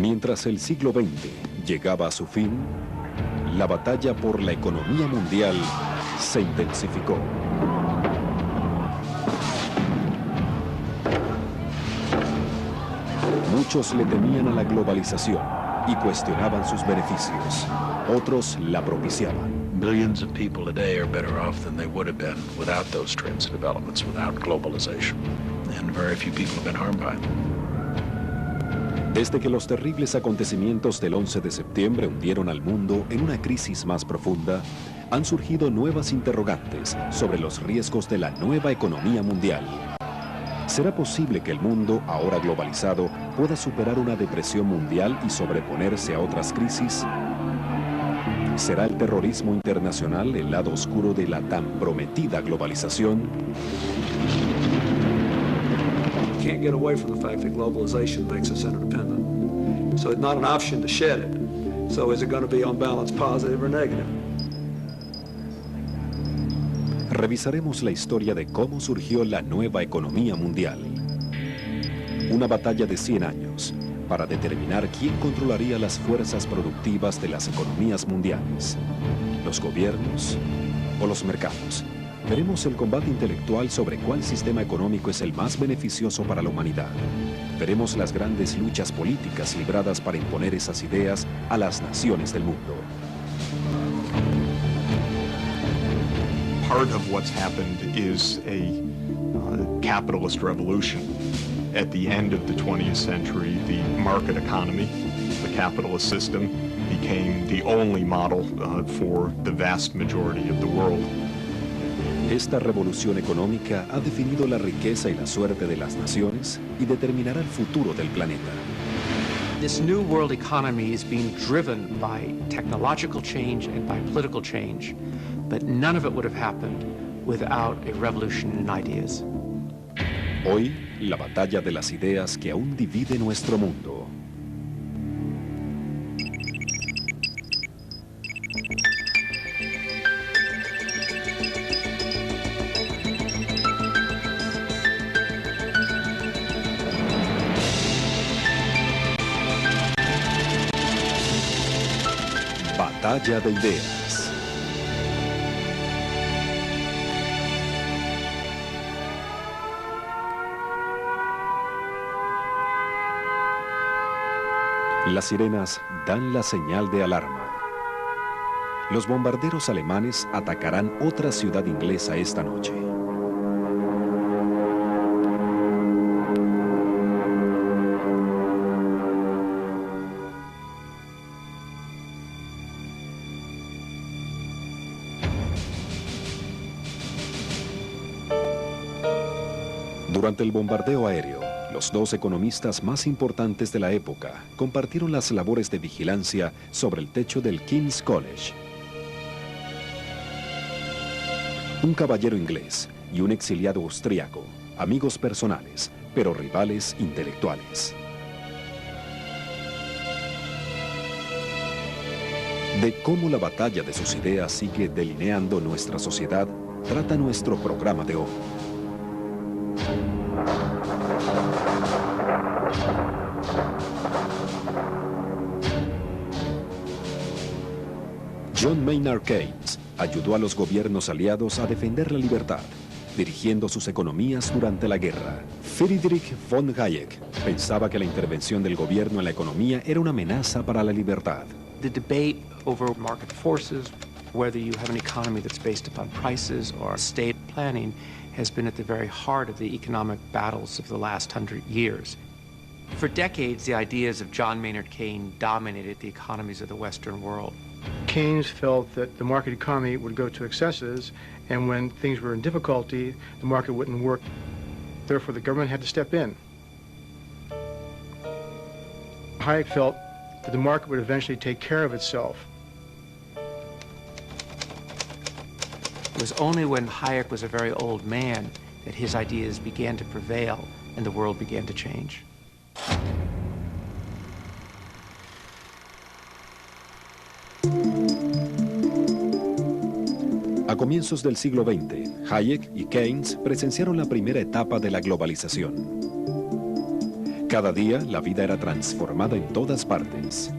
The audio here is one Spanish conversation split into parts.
Mientras el siglo XX llegaba a su fin, la batalla por la economía mundial se intensificó. Muchos le temían a la globalización y cuestionaban sus beneficios. Otros la propiciaban. Billions of people today are better off than they would have been without those trends and developments, without globalization. And very few people have been harmed by them. Desde que los terribles acontecimientos del 11 de septiembre hundieron al mundo en una crisis más profunda, han surgido nuevas interrogantes sobre los riesgos de la nueva economía mundial. ¿Será posible que el mundo, ahora globalizado, pueda superar una depresión mundial y sobreponerse a otras crisis? ¿Será el terrorismo internacional el lado oscuro de la tan prometida globalización? Can't get away from the fact that globalization makes us interdependent. So it's not an option to shed it. So is it going to be on balance positive or negative? Revisaremos la historia de cómo surgió la nueva economía mundial. Una batalla de 100 años para determinar quién controlaría las fuerzas productivas de las economías mundiales, los gobiernos o los mercados. Veremos el combate intelectual sobre cuál sistema económico es el más beneficioso para la humanidad. Veremos las grandes luchas políticas libradas para imponer esas ideas a las naciones del mundo. Part of what's happened is a capitalist revolution. At the end of the 20th century, the market economy, the capitalist system, became the only model for the vast majority of the world. Esta revolución económica ha definido la riqueza y la suerte de las naciones y determinará el futuro del planeta. This new world economy is being driven by technological change and by political change, but none of it would have happened without a revolution in ideas. Hoy, la batalla de las ideas que aún divide nuestro mundo. Batalla de ideas. Las sirenas dan la señal de alarma. Los bombarderos alemanes atacarán otra ciudad inglesa esta noche. Durante el bombardeo aéreo, los dos economistas más importantes de la época compartieron las labores de vigilancia sobre el techo del King's College. Un caballero inglés y un exiliado austriaco, amigos personales, pero rivales intelectuales. De cómo la batalla de sus ideas sigue delineando nuestra sociedad, trata nuestro programa de hoy. John Maynard Keynes ayudó a los gobiernos aliados a defender la libertad, dirigiendo sus economías durante la guerra. Friedrich von Hayek pensaba que la intervención del gobierno en la economía era una amenaza para la libertad. The debate over market forces, whether you have an economy that's based upon prices or state planning, has been at the very heart of the economic battles of the last 100 years. For decades, the ideas of John Maynard Keynes dominated the economies of the Western world. Keynes felt that the market economy would go to excesses, and when things were in difficulty, the market wouldn't work. Therefore, the government had to step in. Hayek felt that the market would eventually take care of itself. It was only when Hayek was a very old man that his ideas began to prevail and the world began to change. A comienzos del siglo XX, Hayek y Keynes presenciaron la primera etapa de la globalización. Cada día la vida era transformada en todas partes.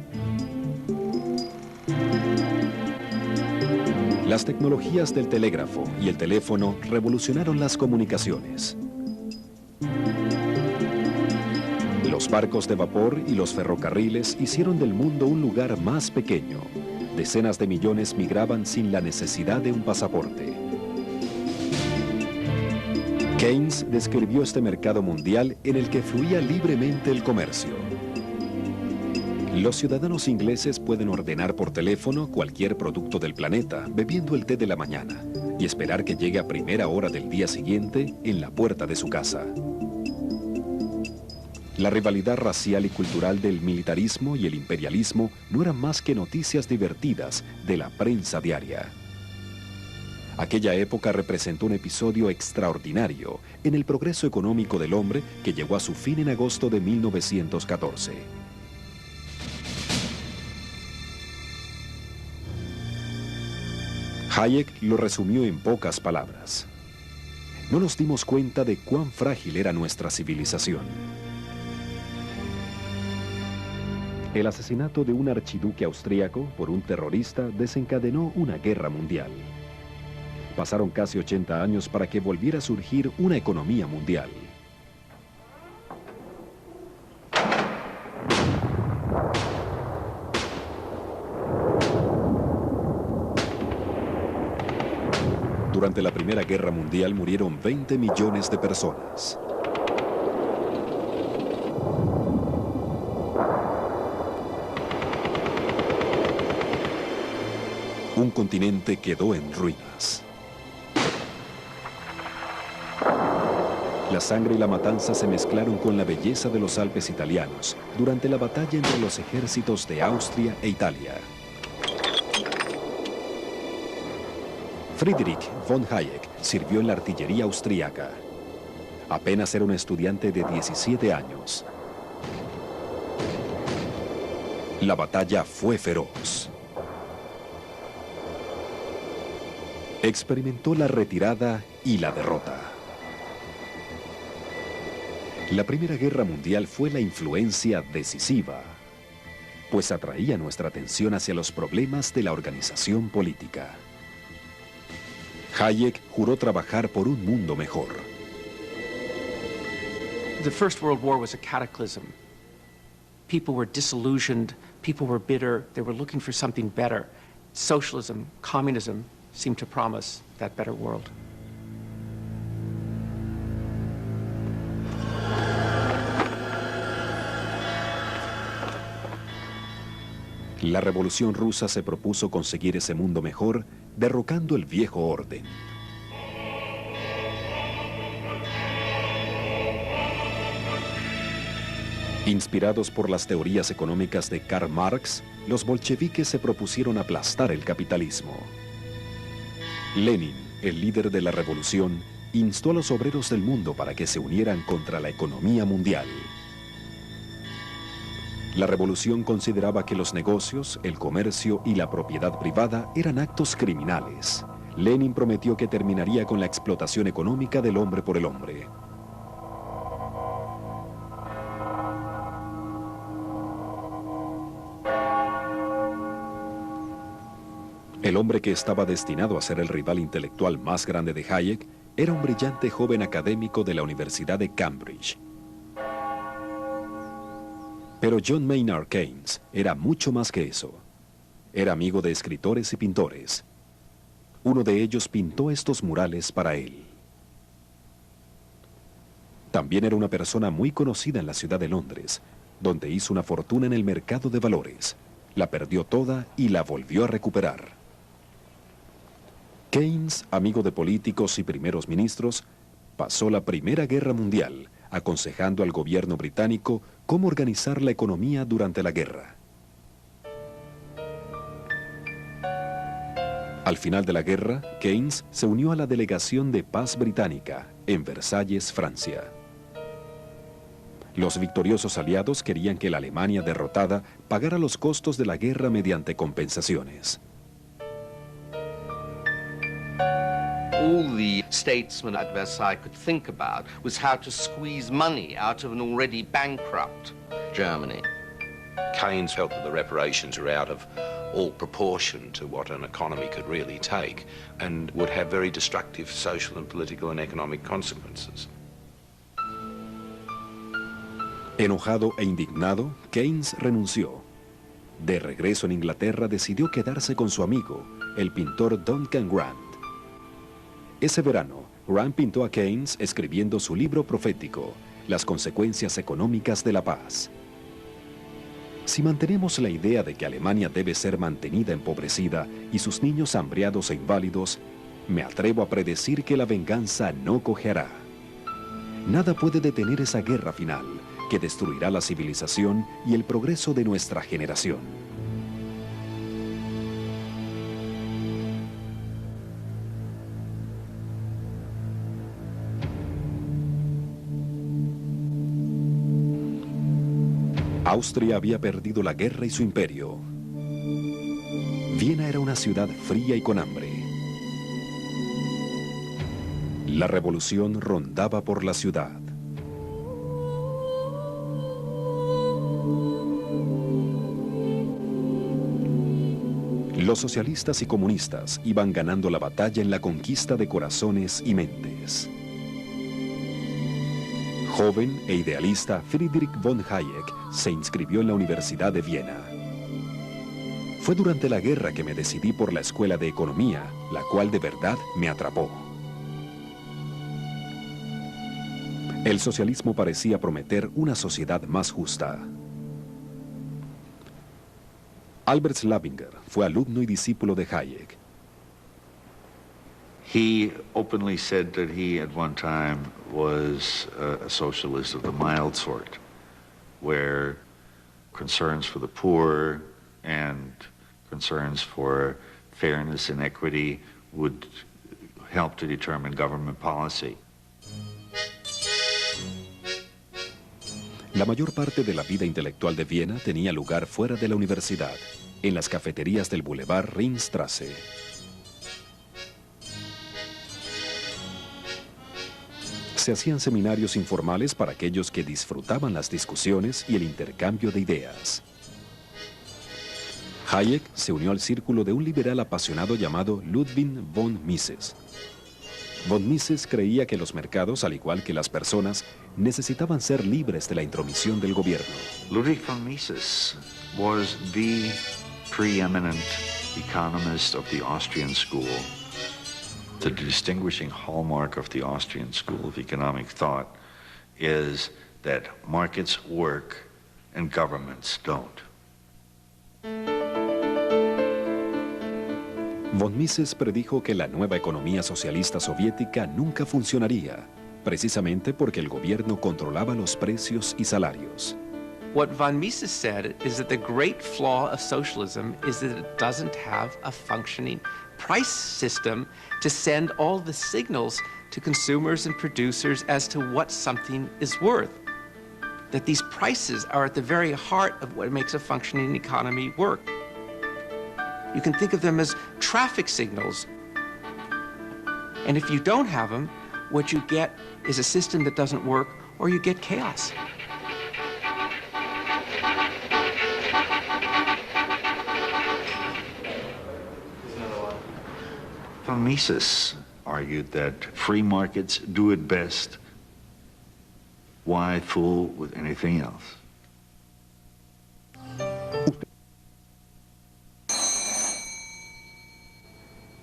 Las tecnologías del telégrafo y el teléfono revolucionaron las comunicaciones. Los barcos de vapor y los ferrocarriles hicieron del mundo un lugar más pequeño. Decenas de millones migraban sin la necesidad de un pasaporte. Keynes describió este mercado mundial en el que fluía libremente el comercio. Los ciudadanos ingleses pueden ordenar por teléfono cualquier producto del planeta bebiendo el té de la mañana y esperar que llegue a primera hora del día siguiente en la puerta de su casa. La rivalidad racial y cultural del militarismo y el imperialismo no eran más que noticias divertidas de la prensa diaria. Aquella época representó un episodio extraordinario en el progreso económico del hombre que llegó a su fin en agosto de 1914. Hayek lo resumió en pocas palabras. No nos dimos cuenta de cuán frágil era nuestra civilización. El asesinato de un archiduque austríaco por un terrorista desencadenó una guerra mundial. Pasaron casi 80 años para que volviera a surgir una economía mundial. Durante la Primera Guerra Mundial murieron 20 millones de personas. Un continente quedó en ruinas. La sangre y la matanza se mezclaron con la belleza de los Alpes italianos durante la batalla entre los ejércitos de Austria e Italia. Friedrich von Hayek sirvió en la artillería austríaca. Apenas era un estudiante de 17 años. La batalla fue feroz. Experimentó la retirada y la derrota. La Primera Guerra Mundial fue la influencia decisiva, pues atraía nuestra atención hacia los problemas de la organización política. Hayek juró trabajar por un mundo mejor. The First World War was a cataclysm. People were disillusioned, people were bitter, they were looking for something better. Socialism, communism seemed to promise that better world. La Revolución Rusa se propuso conseguir ese mundo mejor, derrocando el viejo orden. Inspirados por las teorías económicas de Karl Marx, los bolcheviques se propusieron aplastar el capitalismo. Lenin, el líder de la revolución, instó a los obreros del mundo para que se unieran contra la economía mundial. La revolución consideraba que los negocios, el comercio y la propiedad privada eran actos criminales. Lenin prometió que terminaría con la explotación económica del hombre por el hombre. El hombre que estaba destinado a ser el rival intelectual más grande de Hayek era un brillante joven académico de la Universidad de Cambridge. Pero John Maynard Keynes era mucho más que eso. Era amigo de escritores y pintores. Uno de ellos pintó estos murales para él. También era una persona muy conocida en la ciudad de Londres, donde hizo una fortuna en el mercado de valores. La perdió toda y la volvió a recuperar. Keynes, amigo de políticos y primeros ministros, pasó la Primera Guerra Mundial aconsejando al gobierno británico cómo organizar la economía durante la guerra. Al final de la guerra, Keynes se unió a la delegación de paz británica en Versalles, Francia. Los victoriosos aliados querían que la Alemania derrotada pagara los costos de la guerra mediante compensaciones. All the statesmen at Versailles could think about was how to squeeze money out of an already bankrupt Germany. Keynes felt that the reparations were out of all proportion to what an economy could really take and would have very destructive social and political and economic consequences. Enojado e indignado, Keynes renunció. De regreso en Inglaterra, decidió quedarse con su amigo, el pintor Duncan Grant. Ese verano, Grant pintó a Keynes escribiendo su libro profético, Las consecuencias económicas de la paz. Si mantenemos la idea de que Alemania debe ser mantenida empobrecida y sus niños hambriados e inválidos, me atrevo a predecir que la venganza no cojeará. Nada puede detener esa guerra final, que destruirá la civilización y el progreso de nuestra generación. Austria había perdido la guerra y su imperio. Viena era una ciudad fría y con hambre. La revolución rondaba por la ciudad. Los socialistas y comunistas iban ganando la batalla en la conquista de corazones y mentes. Joven e idealista, Friedrich von Hayek se inscribió en la Universidad de Viena. Fue durante la guerra que me decidí por la escuela de economía, la cual de verdad me atrapó. El socialismo parecía prometer una sociedad más justa. Albert Slavinger fue alumno y discípulo de Hayek. He openly said that he, at one time, was a socialist of the mild sort, where concerns for the poor and concerns for fairness and equity would help to determine government policy. La mayor parte de la vida intelectual de Viena tenía lugar fuera de la universidad, en las cafeterías del Boulevard Ringstrasse. Se hacían seminarios informales para aquellos que disfrutaban las discusiones y el intercambio de ideas. Hayek se unió al círculo de un liberal apasionado llamado Ludwig von Mises. Von Mises creía que los mercados, al igual que las personas, necesitaban ser libres de la intromisión del gobierno. Ludwig von Mises was the preeminent economist of the Austrian school. The distinguishing hallmark of the Austrian school of economic thought is that markets work and governments don't. Von Mises predijo que la nueva economía socialista soviética nunca funcionaría, precisamente porque el gobierno controlaba los precios y salarios. What von Mises said is that the great flaw of socialism is that it doesn't have a functioning price system to send all the signals to consumers and producers as to what something is worth. That these prices are at the very heart of what makes a functioning economy work. You can think of them as traffic signals. And if you don't have them, what you get is a system that doesn't work, or you get chaos. Von Mises argued that free markets do it best. Why fool with anything else?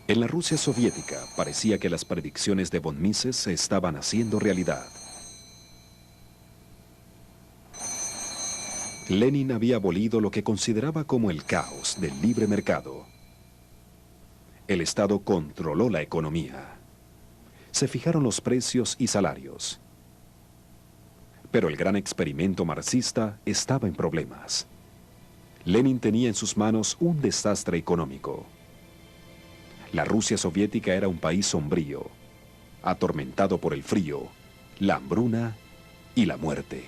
En la Rusia soviética parecía que las predicciones de von Mises se estaban haciendo realidad. Lenin había abolido lo que consideraba como el caos del libre mercado. El Estado controló la economía. Se fijaron los precios y salarios. Pero el gran experimento marxista estaba en problemas. Lenin tenía en sus manos un desastre económico. La Rusia soviética era un país sombrío, atormentado por el frío, la hambruna y la muerte.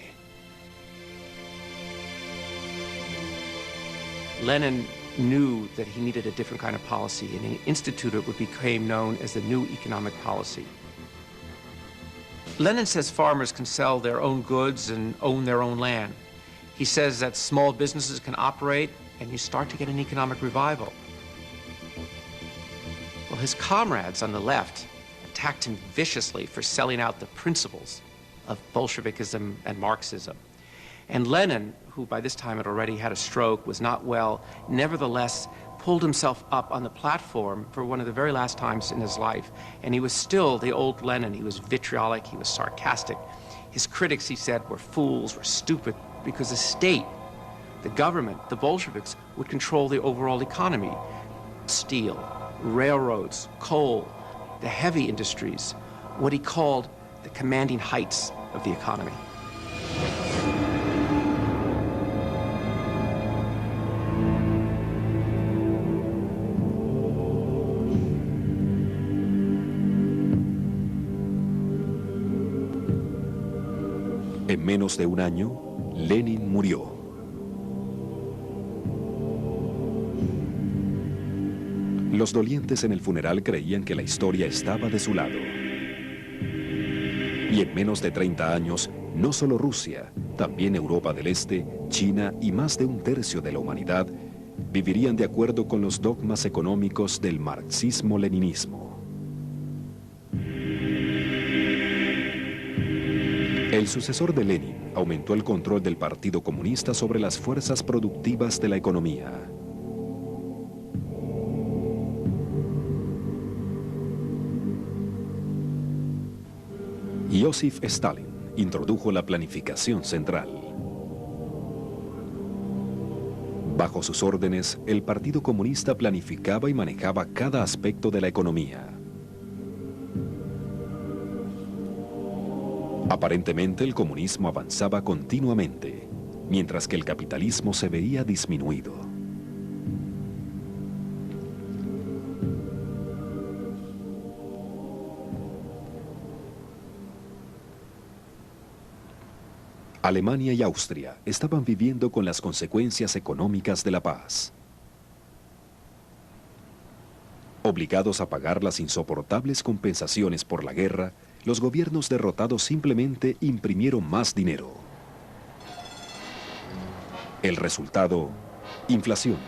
Lenin knew that he needed a different kind of policy, and he instituted what became known as the New Economic Policy. Lenin says farmers can sell their own goods and own their own land. He says that small businesses can operate, and you start to get an economic revival. Well, his comrades on the left attacked him viciously for selling out the principles of Bolshevikism and Marxism. And Lenin, who by this time had already had a stroke, was not well, nevertheless pulled himself up on the platform for one of the very last times in his life. And he was still the old Lenin. He was vitriolic, he was sarcastic. His critics, he said, were fools, were stupid, because the state, the government, the Bolsheviks would control the overall economy. Steel, railroads, coal, the heavy industries, what he called the commanding heights of the economy. En menos de un año, Lenin murió. Los dolientes en el funeral creían que la historia estaba de su lado. Y en menos de 30 años, no solo Rusia, también Europa del Este, China y más de un tercio de la humanidad vivirían de acuerdo con los dogmas económicos del marxismo-leninismo. El sucesor de Lenin aumentó el control del Partido Comunista sobre las fuerzas productivas de la economía. Joseph Stalin introdujo la planificación central. Bajo sus órdenes, el Partido Comunista planificaba y manejaba cada aspecto de la economía. Aparentemente, el comunismo avanzaba continuamente, mientras que el capitalismo se veía disminuido. Alemania y Austria estaban viviendo con las consecuencias económicas de la paz. Obligados a pagar las insoportables compensaciones por la guerra, los gobiernos derrotados simplemente imprimieron más dinero. El resultado, inflación,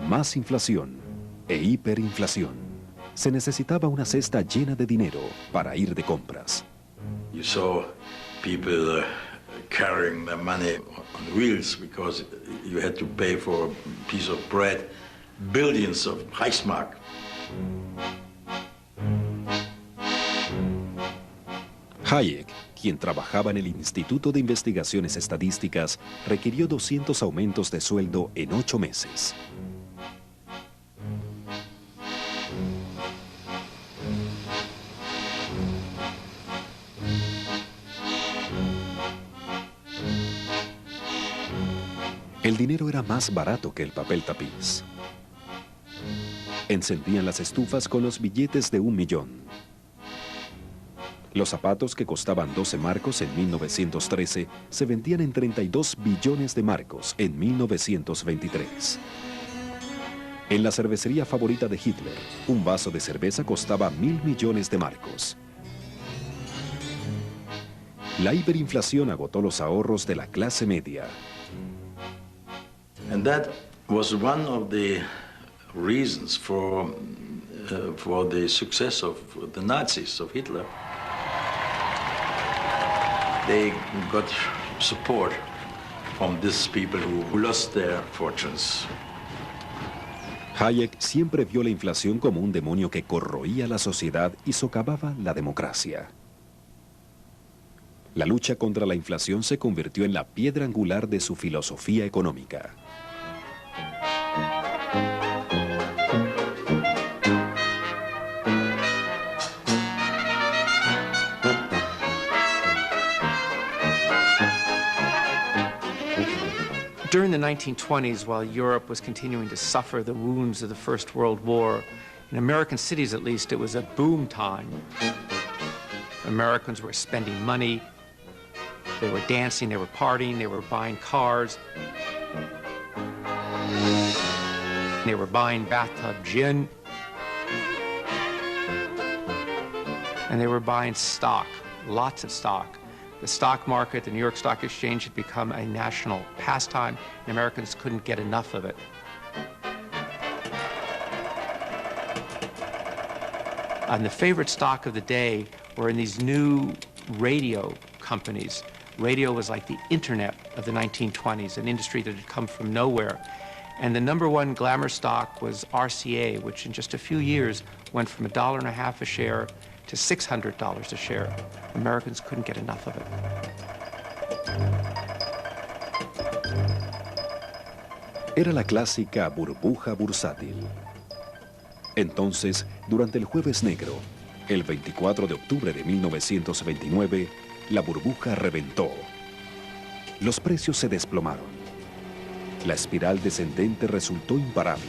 más inflación e hiperinflación. Se necesitaba una cesta llena de dinero para ir de compras. You saw people carrying their money on wheels because you had to pay for a piece of bread billions of Reichsmark. Hayek, quien trabajaba en el Instituto de Investigaciones Estadísticas, requirió 200 aumentos de sueldo en 8 meses. El dinero era más barato que el papel tapiz. Encendían las estufas con los billetes de 1 millón. Los zapatos que costaban 12 marcos en 1913 se vendían en 32 billones de marcos en 1923. En la cervecería favorita de Hitler, un vaso de cerveza costaba 1.000 millones de marcos. La hiperinflación agotó los ahorros de la clase media. And that was one of the reasons for the success of the Nazis, of Hitler. They got support from these people who lost their fortunes. Hayek siempre vio la inflación como un demonio que corroía la sociedad y socavaba la democracia. La lucha contra la inflación se convirtió en la piedra angular de su filosofía económica. During the 1920s, while Europe was continuing to suffer the wounds of the First World War, in American cities at least, it was a boom time. Americans were spending money, they were dancing, they were partying, they were buying cars. They were buying bathtub gin, and they were buying stock, lots of stock. The stock market, the New York Stock Exchange, had become a national pastime, and Americans couldn't get enough of it. And the favorite stock of the day were in these new radio companies. Radio was like the internet of the 1920s, an industry that had come from nowhere. And the number one glamour stock was RCA, which in just a few years went from $1.50 a share to $600 a share. Americans couldn't get enough of it. Era la clásica burbuja bursátil. Entonces, durante el Jueves Negro, el 24 de octubre de 1929, la burbuja reventó. Los precios se desplomaron. La espiral descendente resultó imparable.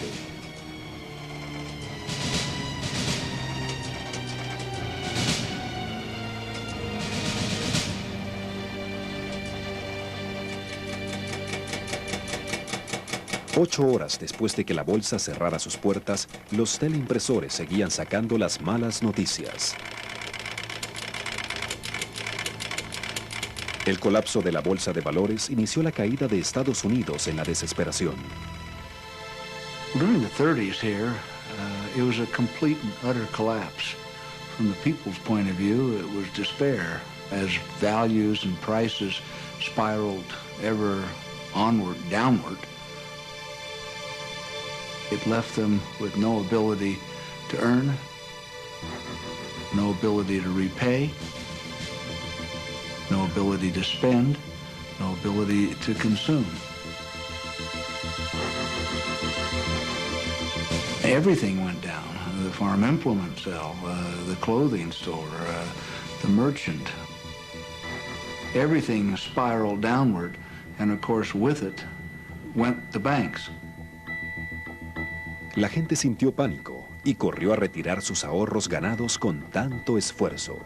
Ocho horas después de que la bolsa cerrara sus puertas, los teleimpresores seguían sacando las malas noticias. El colapso de la bolsa de valores inició la caída de Estados Unidos en la desesperación. During the 30s here, it was a complete and utter collapse. From the people's point of view, it was despair as values and prices spiraled ever onward, downward. It left them with no ability to earn, no ability to repay, no ability to spend, no ability to consume. Everything went down. The farm implement sale, the clothing store, the merchant. Everything spiraled downward, and of course with it went the banks. La gente sintió pánico y corrió a retirar sus ahorros ganados con tanto esfuerzo.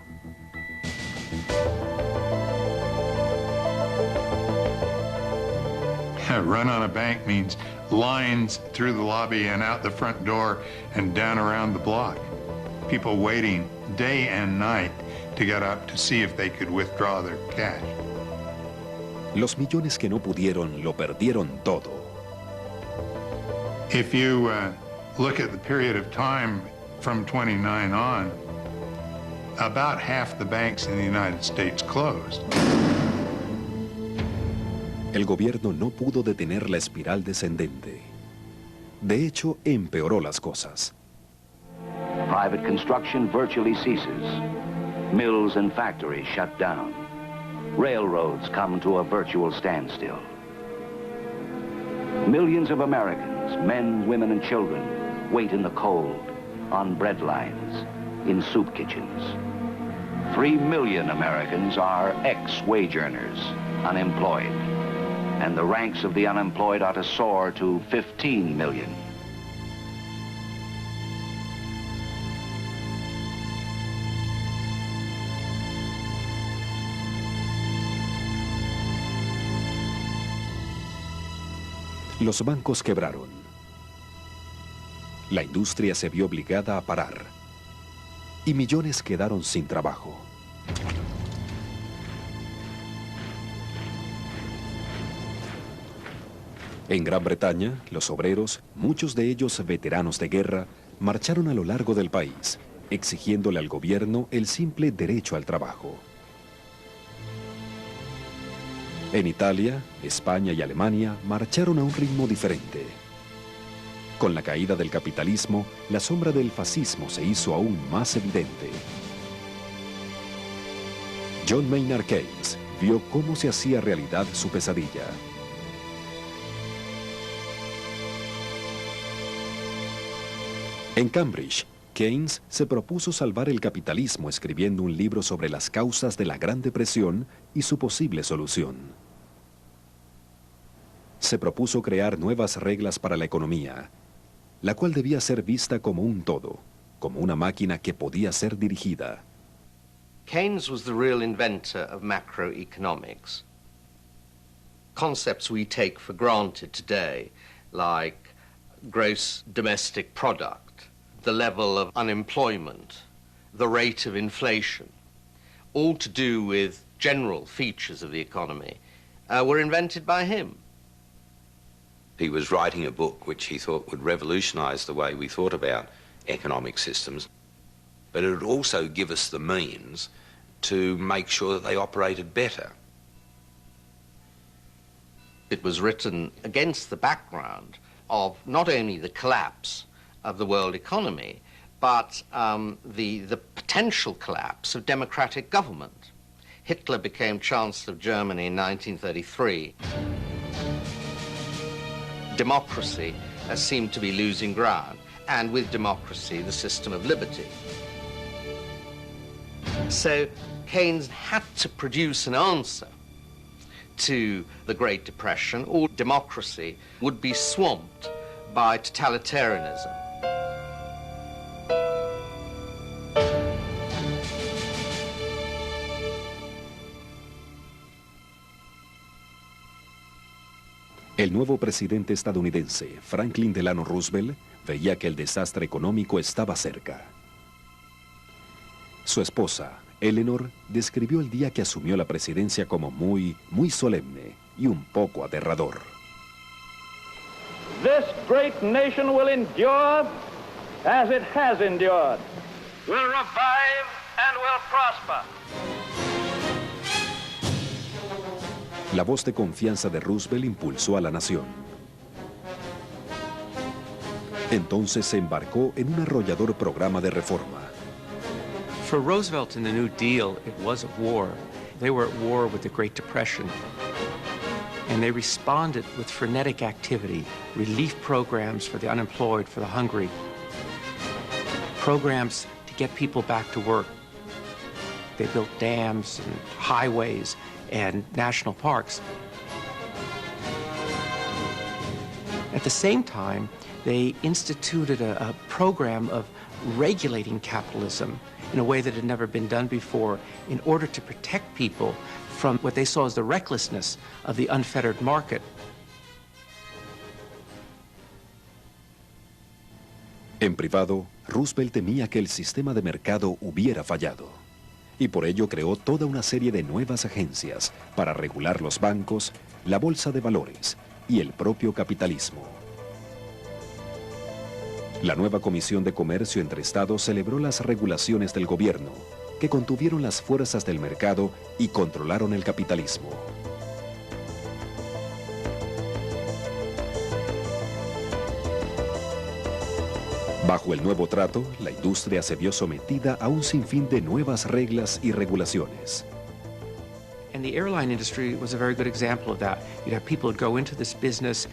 Run on a bank means lines through the lobby and out the front door and down around the block. People waiting day and night to get up to see if they could withdraw their cash. Los millones que no pudieron lo perdieron todo. If you look at the period of time from 29 on, about half the banks in the United States closed. El gobierno no pudo detener la espiral descendente. De hecho, empeoró las cosas. Private construction virtually ceases. Mills and factories shut down. Railroads come to a virtual standstill. Millions of Americans, men, women, and children, wait in the cold, on bread lines, in soup kitchens. 3 million Americans are ex-wage earners, unemployed. And the ranks of the unemployed are to soar to 15 million. Los bancos quebraron. La industria se vio obligada a parar. Y millones quedaron sin trabajo. En Gran Bretaña, los obreros, muchos de ellos veteranos de guerra, marcharon a lo largo del país, exigiéndole al gobierno el simple derecho al trabajo. En Italia, España y Alemania marcharon a un ritmo diferente. Con la caída del capitalismo, la sombra del fascismo se hizo aún más evidente. John Maynard Keynes vio cómo se hacía realidad su pesadilla. En Cambridge, Keynes se propuso salvar el capitalismo escribiendo un libro sobre las causas de la Gran Depresión y su posible solución. Se propuso crear nuevas reglas para la economía, la cual debía ser vista como un todo, como una máquina que podía ser dirigida. Keynes was the real inventor of macroeconomics. Concepts we take for granted today, like gross domestic product, the level of unemployment, the rate of inflation, all to do with general features of the economy, were invented by him. He was writing a book which he thought would revolutionize the way we thought about economic systems, but it would also give us the means to make sure that they operated better. It was written against the background of not only the collapse of the world economy, but the potential collapse of democratic government. Hitler became Chancellor of Germany in 1933. Democracy seemed to be losing ground, and with democracy, the system of liberty. So Keynes had to produce an answer to the Great Depression, or democracy would be swamped by totalitarianism. El nuevo presidente estadounidense, Franklin Delano Roosevelt, veía que el desastre económico estaba cerca. Su esposa, Eleanor, describió el día que asumió la presidencia como muy solemne y un poco aterrador. This great nation will endure as it has endured, will revive and will prosper. La voz de confianza de Roosevelt impulsó a la nación. Entonces se embarcó en un arrollador programa de reforma. For Roosevelt and the New Deal, it was a war. They were at war with the Great Depression. And they responded with frenetic activity, relief programs for the unemployed, for the hungry, programs to get people back to work. They built dams and highways and national parks. At the same time, they instituted a program of regulating capitalism in a way that had never been done before in order to protect people from what they saw as the recklessness of the unfettered market. En privado, Roosevelt temía que el sistema de mercado hubiera fallado, y por ello creó toda una serie de nuevas agencias para regular los bancos, la bolsa de valores y el propio capitalismo. La nueva Comisión de Comercio entre Estados celebró las regulaciones del gobierno, que contuvieron las fuerzas del mercado y controlaron el capitalismo. Bajo el nuevo trato, la industria se vio sometida a un sinfín de nuevas reglas y regulaciones. And the airline industry was a very good example of that. You'd have people who'd go into this business,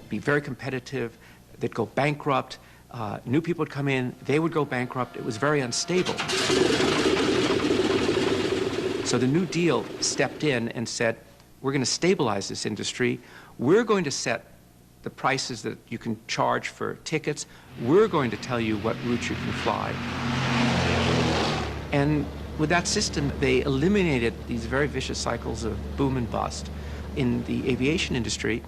be very competitive, they'd go bankrupt, new people would come in, they would go bankrupt. It was very unstable. So the New Deal stepped in and said, we're going to stabilize this industry. We're going to set the prices that you can charge for tickets. We're going to tell you what routes you can fly. And with that system, they eliminated these very vicious cycles of boom and bust in the aviation industry.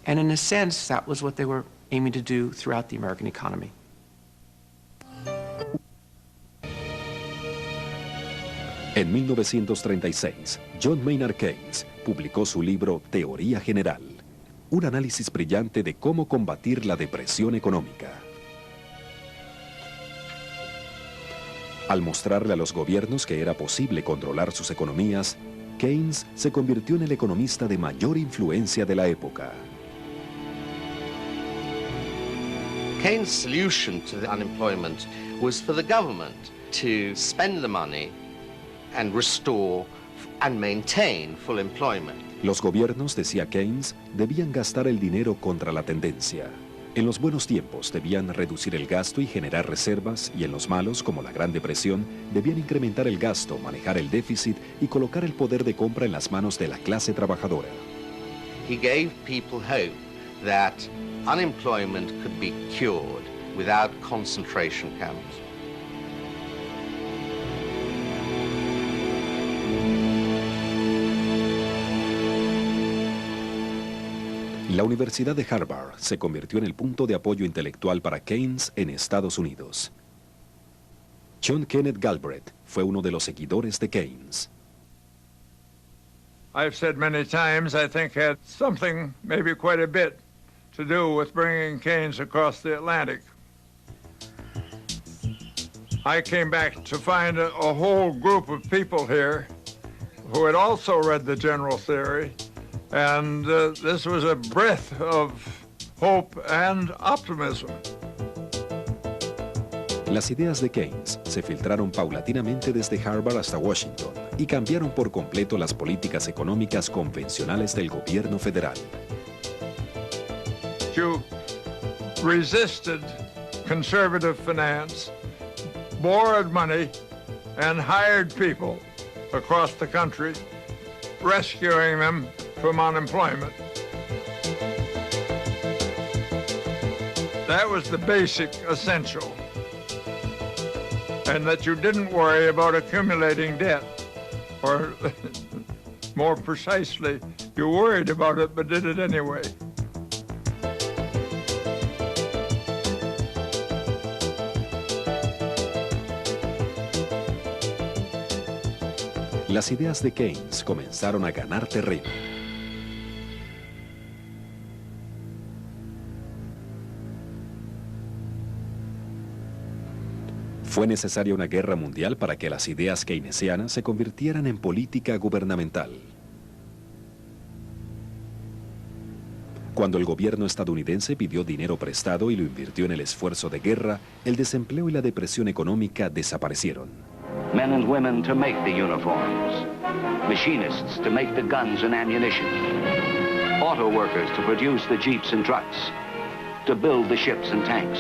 And in a sense, that was what they were aiming to do throughout the American economy. En 1936, John Maynard Keynes publicó su libro Teoría General, un análisis brillante de cómo combatir la depresión económica. Al mostrarle a los gobiernos que era posible controlar sus economías, Keynes se convirtió en el economista de mayor influencia de la época. Keynes' solution to the unemployment was for the government to spend the money and restore and maintain full employment. Los gobiernos, decía Keynes, debían gastar el dinero contra la tendencia. En los buenos tiempos debían reducir el gasto y generar reservas, y en los malos, como la Gran Depresión, debían incrementar el gasto, manejar el déficit y colocar el poder de compra en las manos de la clase trabajadora. He gave people hope that unemployment could be cured without concentration camps. La Universidad de Harvard se convirtió en el punto de apoyo intelectual para Keynes en Estados Unidos. John Kenneth Galbraith fue uno de los seguidores de Keynes. I've said many times, I think had something, maybe quite a bit, to do with bringing Keynes across the Atlantic. I came back to find a whole group of people here who had also read the general theory, and this was a breath of hope and optimism. Las ideas de Keynes se filtraron paulatinamente desde Harvard hasta Washington y cambiaron por completo las políticas económicas convencionales del gobierno federal. You resisted conservative finance, borrowed money, and hired people across the country, rescuing them from unemployment. That was the basic essential. And that you didn't worry about accumulating debt, or more precisely, you worried about it but did it anyway. Las ideas de Keynes comenzaron a ganar terreno. Fue necesaria una guerra mundial para que las ideas keynesianas se convirtieran en política gubernamental. Cuando el gobierno estadounidense pidió dinero prestado y lo invirtió en el esfuerzo de guerra, el desempleo y la depresión económica desaparecieron. Men and women to make the uniforms, machinists to make the guns and ammunition, auto workers to produce the jeeps and trucks, to build the ships and tanks,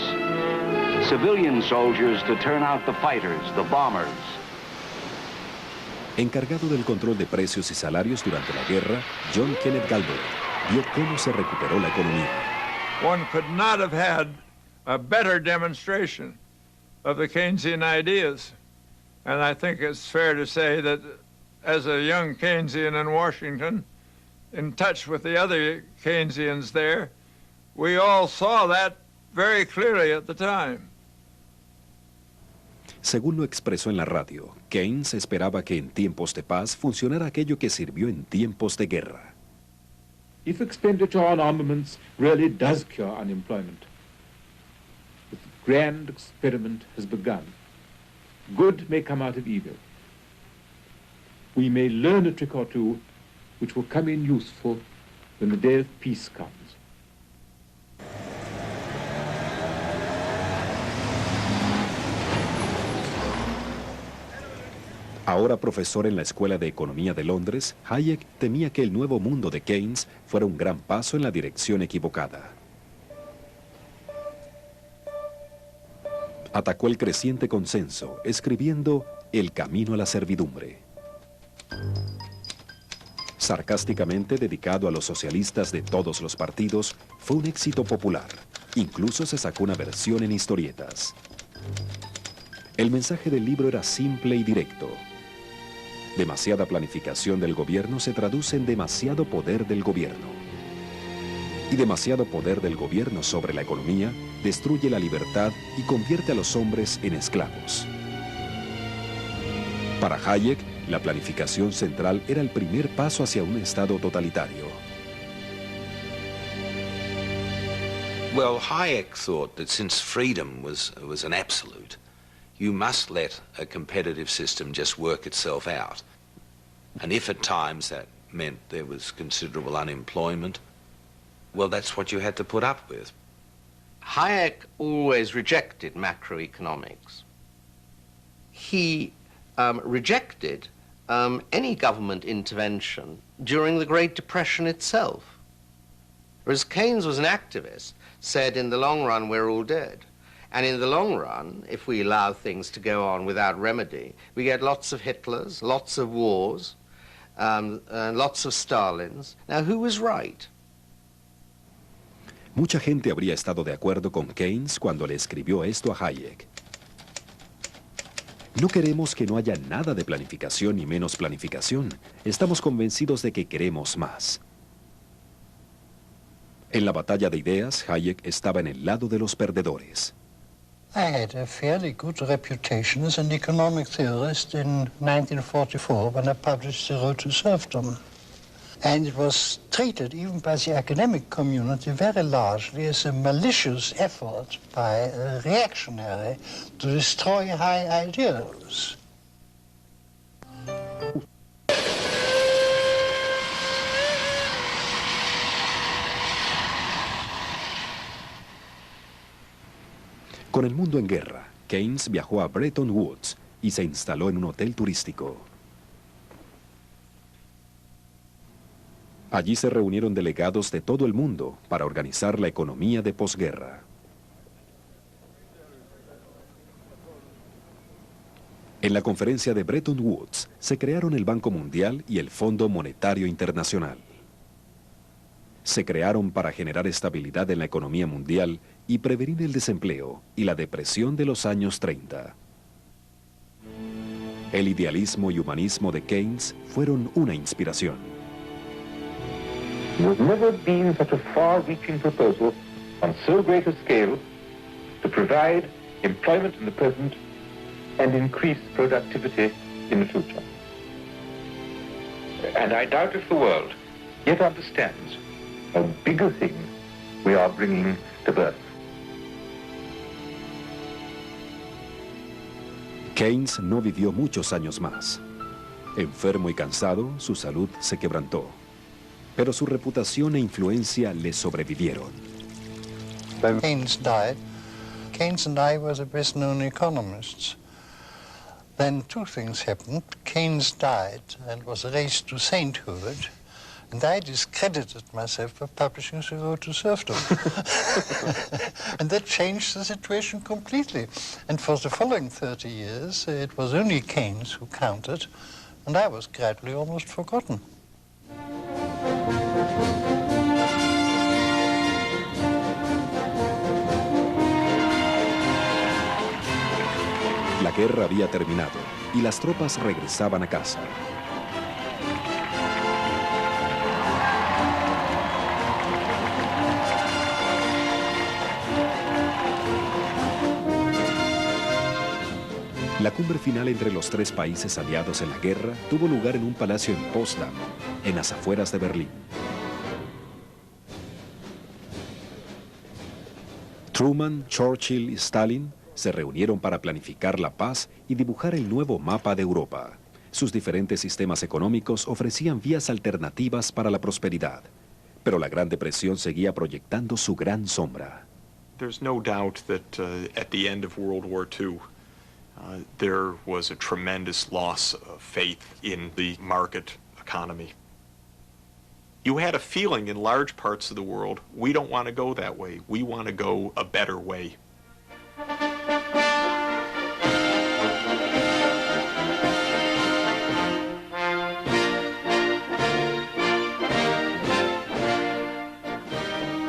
civilian soldiers to turn out the fighters, the bombers. Encargado del control de precios y salarios durante la guerra, John Kenneth Galbraith vio cómo se recuperó la economía. One could not have had a better demonstration of the Keynesian ideas. And I think it's fair to say that as a young Keynesian in Washington, in touch with the other Keynesians there, we all saw that very clearly at the time. Según lo expresó en la radio, Keynes esperaba que en tiempos de paz funcionara aquello que sirvió en tiempos de guerra. If expenditure on armaments really does cure unemployment, the grand experiment has begun. Good may come out of evil. We may learn a trick or two which will come in useful when the day of peace comes. Ahora profesor en la Escuela de Economía de Londres, Hayek temía que el nuevo mundo de Keynes fuera un gran paso en la dirección equivocada. Atacó el creciente consenso, escribiendo El camino a la servidumbre. Sarcásticamente dedicado a los socialistas de todos los partidos, fue un éxito popular. Incluso se sacó una versión en historietas. El mensaje del libro era simple y directo. Demasiada planificación del gobierno se traduce en demasiado poder del gobierno. Y demasiado poder del gobierno sobre la economía destruye la libertad y convierte a los hombres en esclavos. Para Hayek, la planificación central era el primer paso hacia un estado totalitario. Well, Hayek thought that since freedom was an absolute, you must let a competitive system just work itself out. And if at times that meant there was considerable unemployment, well, that's what you had to put up with. Hayek always rejected macroeconomics. He rejected any government intervention during the Great Depression itself. Whereas Keynes was an activist, said in the long run we're all dead. And in the long run, if we allow things to go on without remedy, we get lots of Hitlers, lots of wars, and lots of Stalins. Now, who was right? Mucha gente habría estado de acuerdo con Keynes cuando le escribió esto a Hayek. No queremos que no haya nada de planificación ni menos planificación. Estamos convencidos de que queremos más. En la batalla de ideas, Hayek estaba en el lado de los perdedores. I had a fairly good reputation as an economic theorist in 1944 when I published The Road to Serfdom. And it was treated, even by the academic community, very largely as a malicious effort by a reactionary to destroy high ideals. Con el mundo en guerra, Keynes viajó a Bretton Woods y se instaló en un hotel turístico. Allí se reunieron delegados de todo el mundo para organizar la economía de posguerra. En la conferencia de Bretton Woods se crearon el Banco Mundial y el Fondo Monetario Internacional. Se crearon para generar estabilidad en la economía mundial y prevenir el desempleo y la depresión de los años 30. El idealismo y humanismo de Keynes fueron una inspiración. There has never been such a far-reaching proposal on so great a scale to provide employment in the present and increase productivity in the future. And I doubt if the world yet understands how big a thing we are bringing to birth. Keynes no vivió muchos años más. Enfermo y cansado, su salud se quebrantó. Pero su reputación e influencia le sobrevivieron. When Keynes died, Keynes and I were the best-known economists. Then two things happened. Keynes died and was raised to sainthood, and I discredited myself by publishing The Road to Serfdom. And that changed the situation completely. And for the following 30 years, it was only Keynes who counted, and I was gradually almost forgotten. La guerra había terminado y las tropas regresaban a casa. La cumbre final entre los tres países aliados en la guerra tuvo lugar en un palacio en Potsdam, en las afueras de Berlín. Truman, Churchill y Stalin se reunieron para planificar la paz y dibujar el nuevo mapa de Europa. Sus diferentes sistemas económicos ofrecían vías alternativas para la prosperidad, pero la Gran Depresión seguía proyectando su gran sombra. There's no doubt that at the end of World War II, there was a tremendous loss of faith in the market economy. You had a feeling in large parts of the world, we don't want to go that way. We want to go a better way.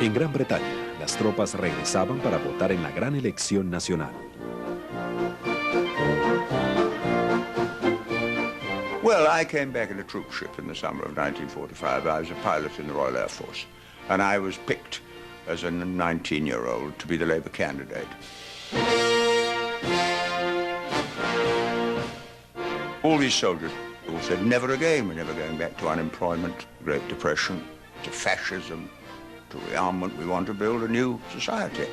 En Gran Bretaña, las tropas regresaban para votar en la gran elección nacional. Well, I came back in a troop ship in the summer of 1945. I was a pilot in the Royal Air Force, and I was picked as a 19-year-old to be the Labour candidate. All these soldiers all said, never again, we're never going back to unemployment, Great Depression, to fascism, to rearmament. We want to build a new society.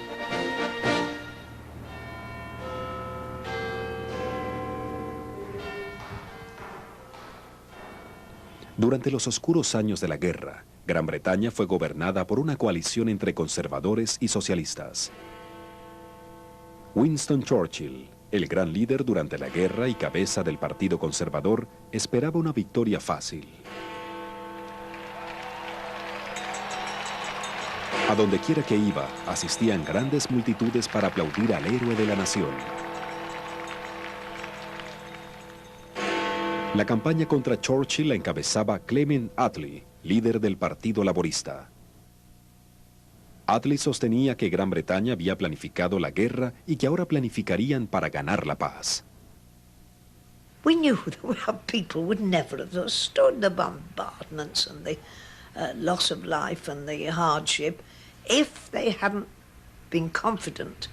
Durante los oscuros años de la guerra, Gran Bretaña fue gobernada por una coalición entre conservadores y socialistas. Winston Churchill, el gran líder durante la guerra y cabeza del Partido Conservador, esperaba una victoria fácil. A donde quiera que iba, asistían grandes multitudes para aplaudir al héroe de la nación. La campaña contra Churchill la encabezaba Clement Attlee, líder del Partido Laborista. Attlee sostenía que Gran Bretaña había planificado la guerra y que ahora planificarían para ganar la paz. We knew that our people would never have stood the bombardments and loss of life and the hardship if they hadn't been confident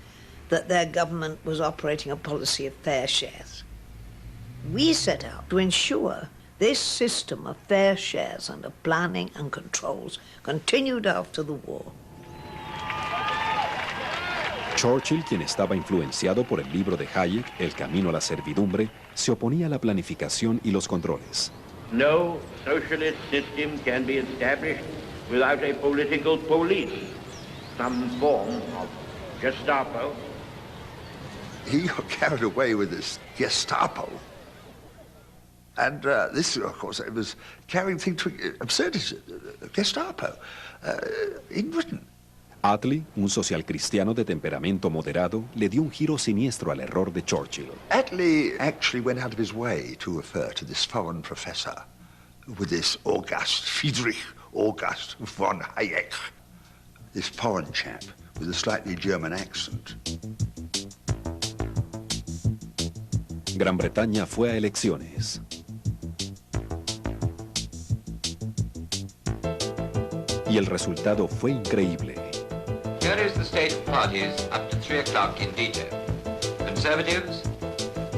that their government was operating a policy of fair shares. We set out to ensure this system of fair shares and of planning and controls continued after the war. Churchill, quien estaba influenciado por el libro de Hayek, El camino a la servidumbre, se oponía a la planificación y los controles. No socialist system can be established without a political police, some form of Gestapo. He got carried away with this Gestapo. And this, of course, it was carrying things to absurdity. Gestapo in Britain. Attlee, un socialcristiano de temperamento moderado, le dio un giro siniestro al error de Churchill. Attlee actually went out of his way to refer to this foreign professor with this Friedrich August von Hayek, this foreign chap with a slightly German accent. Gran Bretaña fue a elecciones. Y el resultado fue increíble. Here is the state of parties up to 3 o'clock in detail. Conservatives,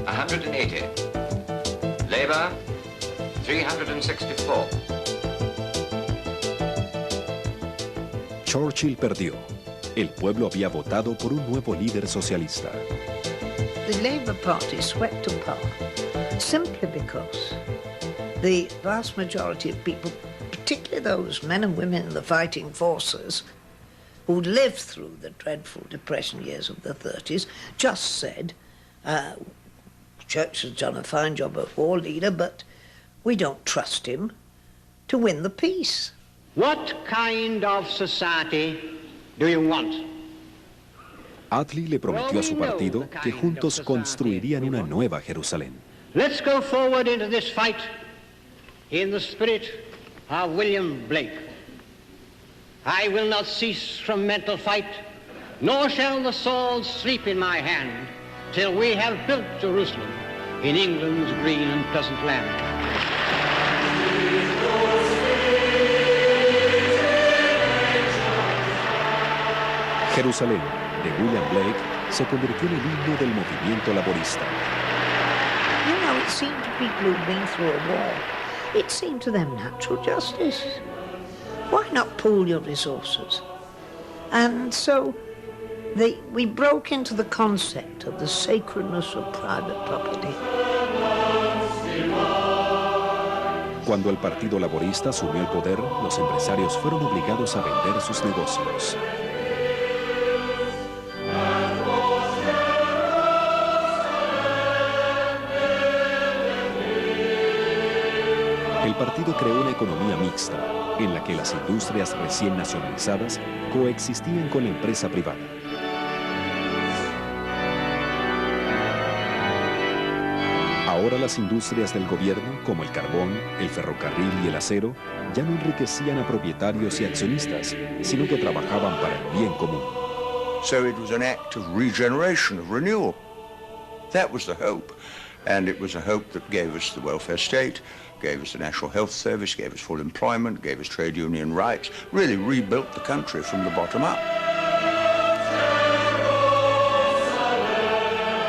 180. Labour, 364. Churchill perdió. El pueblo había votado por un nuevo líder socialista. The Labour Party swept apart simply because the vast majority of people, particularly those men and women in the fighting forces, who lived through the dreadful depression years of the 30s, just said, Churchill's done a fine job as war leader, but we don't trust him to win the peace. What kind of society do you want? Attlee le prometió a su partido que juntos construirían una nueva Jerusalén. Let's go forward into this fight in the spirit of William Blake. I will not cease from mental fight, nor shall the sword sleep in my hand, till we have built Jerusalem in England's green and pleasant land. Jerusalén, de William Blake, se convirtió en el himno del movimiento laborista. You know, it seemed to people who'd been through a war, it seemed to them natural justice. Why not pool your resources? And so we broke into the concept of the sacredness of private property. Cuando el Partido Laborista asumió el poder, los empresarios fueron obligados a vender sus negocios. El partido creó una economía mixta, en la que las industrias recién nacionalizadas coexistían con la empresa privada. Ahora las industrias del gobierno, como el carbón, el ferrocarril y el acero, ya no enriquecían a propietarios y accionistas, sino que trabajaban para el bien común. So it was an act of regeneration, of renewal. That was the hope. And it was a hope that gave us the welfare state, gave us the National Health Service, gave us full employment, gave us trade union rights, really rebuilt the country from the bottom up.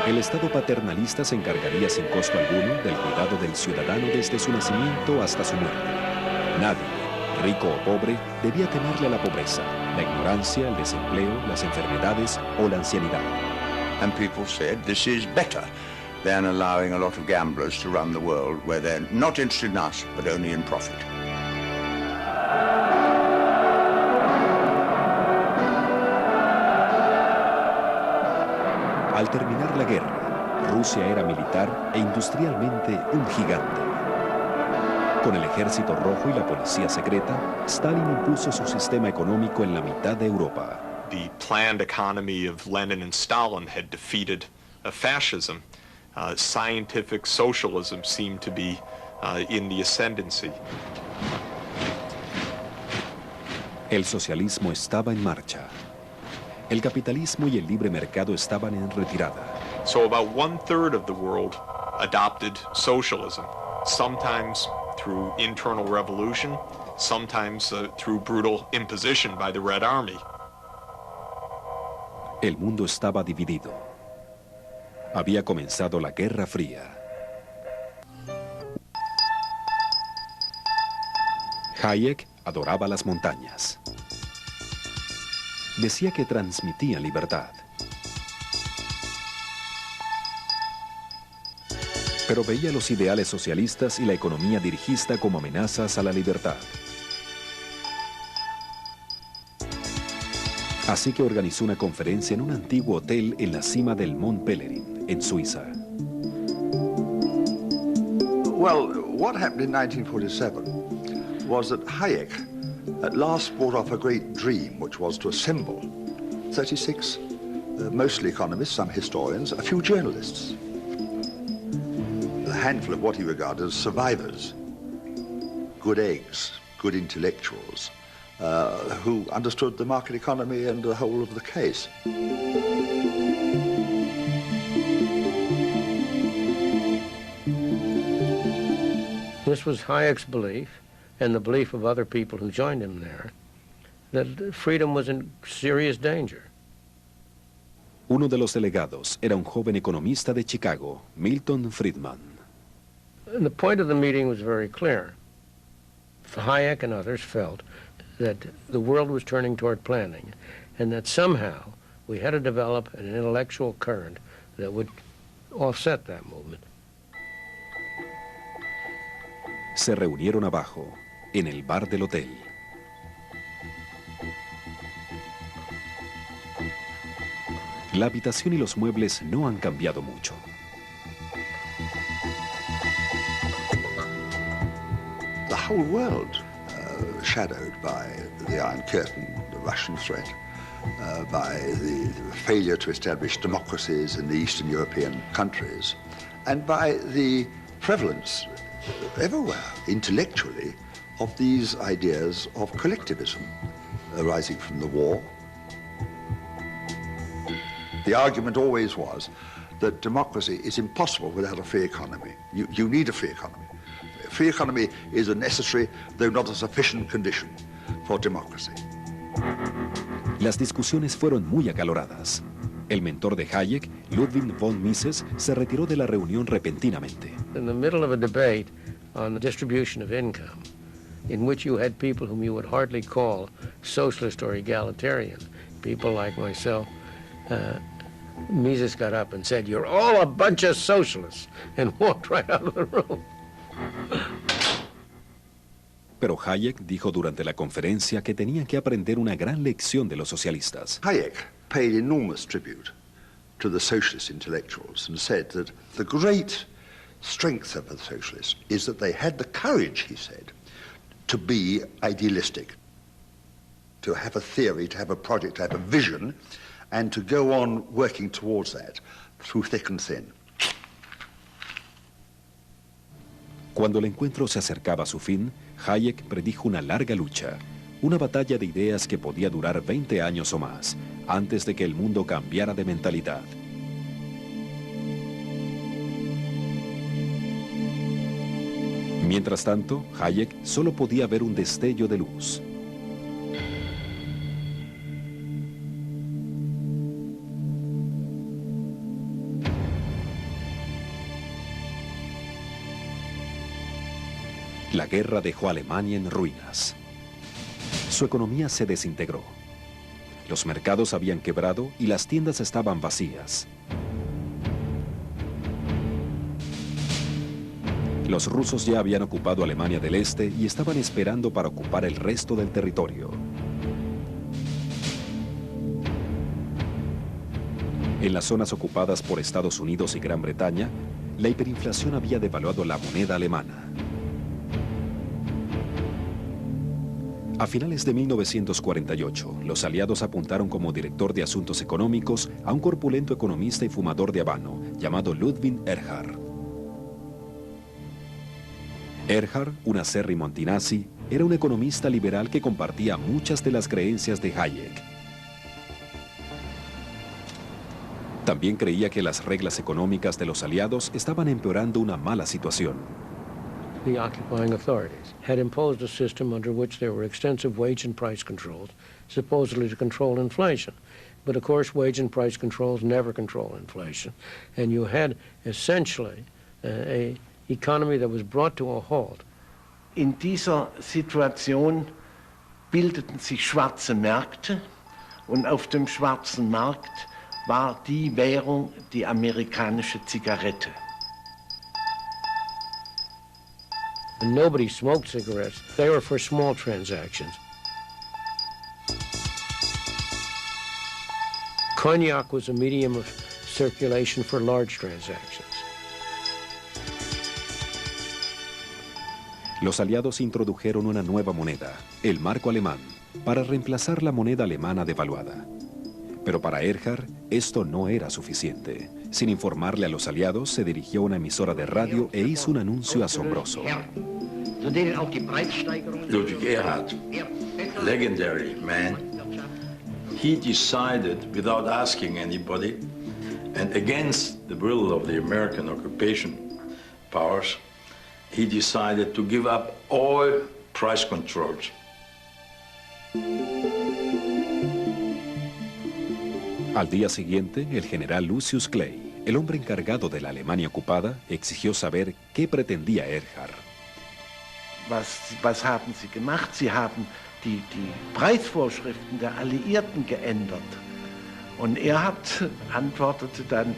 El Estado paternalista se encargaría sin costo alguno del cuidado del ciudadano desde su nacimiento hasta su muerte. Nadie, rico o pobre, debía temerle a la pobreza, la ignorancia, el desempleo, las enfermedades o la ancianidad. And people said, this is better than allowing a lot of gamblers to run the world where they're not interested in us, but only in profit. Al terminar la guerra, Rusia era militar e industrialmente un gigante. Con el ejército rojo y la policía secreta, Stalin impuso su sistema económico en la mitad de Europa. The planned economy of Lenin and Stalin had defeated fascism. Scientific socialism seemed to be in the ascendancy. El socialismo estaba en marcha. El capitalismo y el libre mercado estaban en retirada. So about 1/3 of the world adopted socialism, sometimes through internal revolution, sometimes through brutal imposition by the Red Army. El mundo estaba dividido. Había comenzado la Guerra Fría. Hayek adoraba las montañas. Decía que transmitían libertad. Pero veía los ideales socialistas y la economía dirigista como amenazas a la libertad. Así que organizó una conferencia en un antiguo hotel en la cima del Mont Pelerin, en Suiza. Well, what happened in 1947 was that Hayek at last brought off a great dream, which was to assemble 36, mostly economists, some historians, a few journalists, a handful of what he regarded as survivors, good eggs, good intellectuals, who understood the market economy and the whole of the case. This was Hayek's belief, and the belief of other people who joined him there, that freedom was in serious danger. Uno de los delegados era un joven economista de Chicago, Milton Friedman. And the point of the meeting was very clear. Hayek and others felt that the world was turning toward planning, and that somehow we had to develop an intellectual current that would offset that movement. Se reunieron abajo, en el bar del hotel. La habitación y los muebles no han cambiado mucho. The whole world shadowed by the Iron Curtain, the Russian threat, by the failure to establish democracies in the Eastern European countries, and by the prevalence everywhere, intellectually, of these ideas of collectivism arising from the war. The argument always was that democracy is impossible without a free economy. You need a free economy. A free economy is a necessary, though not a sufficient condition for democracy. Las discusiones fueron muy acaloradas. El mentor de Hayek, Ludwig von Mises, se retiró de la reunión repentinamente. In the middle of a debate on the distribution of income, in which you had people whom you would hardly call socialist or egalitarian, people like myself, Mises got up and said, "You're all a bunch of socialists," and walked right out of the room. Pero Hayek dijo durante la conferencia que tenían que aprender una gran lección de los socialistas. Hayek paid enormous tribute to the socialist intellectuals and said that the great strength of the socialists is that they had the courage, he said, to be idealistic, to have a theory, to have a project, to have a vision, and to go on working towards that through thick and thin. Cuando el encuentro se acercaba a su fin, Hayek predijo una larga lucha, una batalla de ideas que podía durar 20 años o más, antes de que el mundo cambiara de mentalidad. Mientras tanto, Hayek solo podía ver un destello de luz. La guerra dejó a Alemania en ruinas. Su economía se desintegró. Los mercados habían quebrado y las tiendas estaban vacías. Los rusos ya habían ocupado Alemania del Este y estaban esperando para ocupar el resto del territorio. En las zonas ocupadas por Estados Unidos y Gran Bretaña, la hiperinflación había devaluado la moneda alemana. A finales de 1948, los aliados apuntaron como director de asuntos económicos a un corpulento economista y fumador de habano llamado Ludwig Erhard. Erhard, un acérrimo antinazi, era un economista liberal que compartía muchas de las creencias de Hayek. También creía que las reglas económicas de los aliados estaban empeorando una mala situación. the occupying authorities had imposed a system under which there were extensive wage and price controls, supposedly to control inflation. But of course, wage and price controls never control inflation. And you had essentially an economy that was brought to a halt. In dieser Situation bildeten sich schwarze Märkte und auf dem schwarzen Markt war die Währung die amerikanische Zigarette. And nobody smoked cigarettes. They were for small transactions. Cognac was a medium of circulation for large transactions. Los aliados introdujeron una nueva moneda, el marco alemán, para reemplazar la moneda alemana devaluada. Pero para Erhard, esto no era suficiente. Sin informarle a los aliados, se dirigió a una emisora de radio e hizo un anuncio asombroso. Ludwig Erhard, legendary man, he decided without asking anybody and against the will of the American occupation powers, he decided to give up all price controls. Al día siguiente, el general Lucius Clay, el hombre encargado de la Alemania ocupada, exigió saber qué pretendía Erhard. Was haben Sie gemacht? Sie haben die Preisvorschriften der Alliierten geändert. Und Erhard antwortete dann,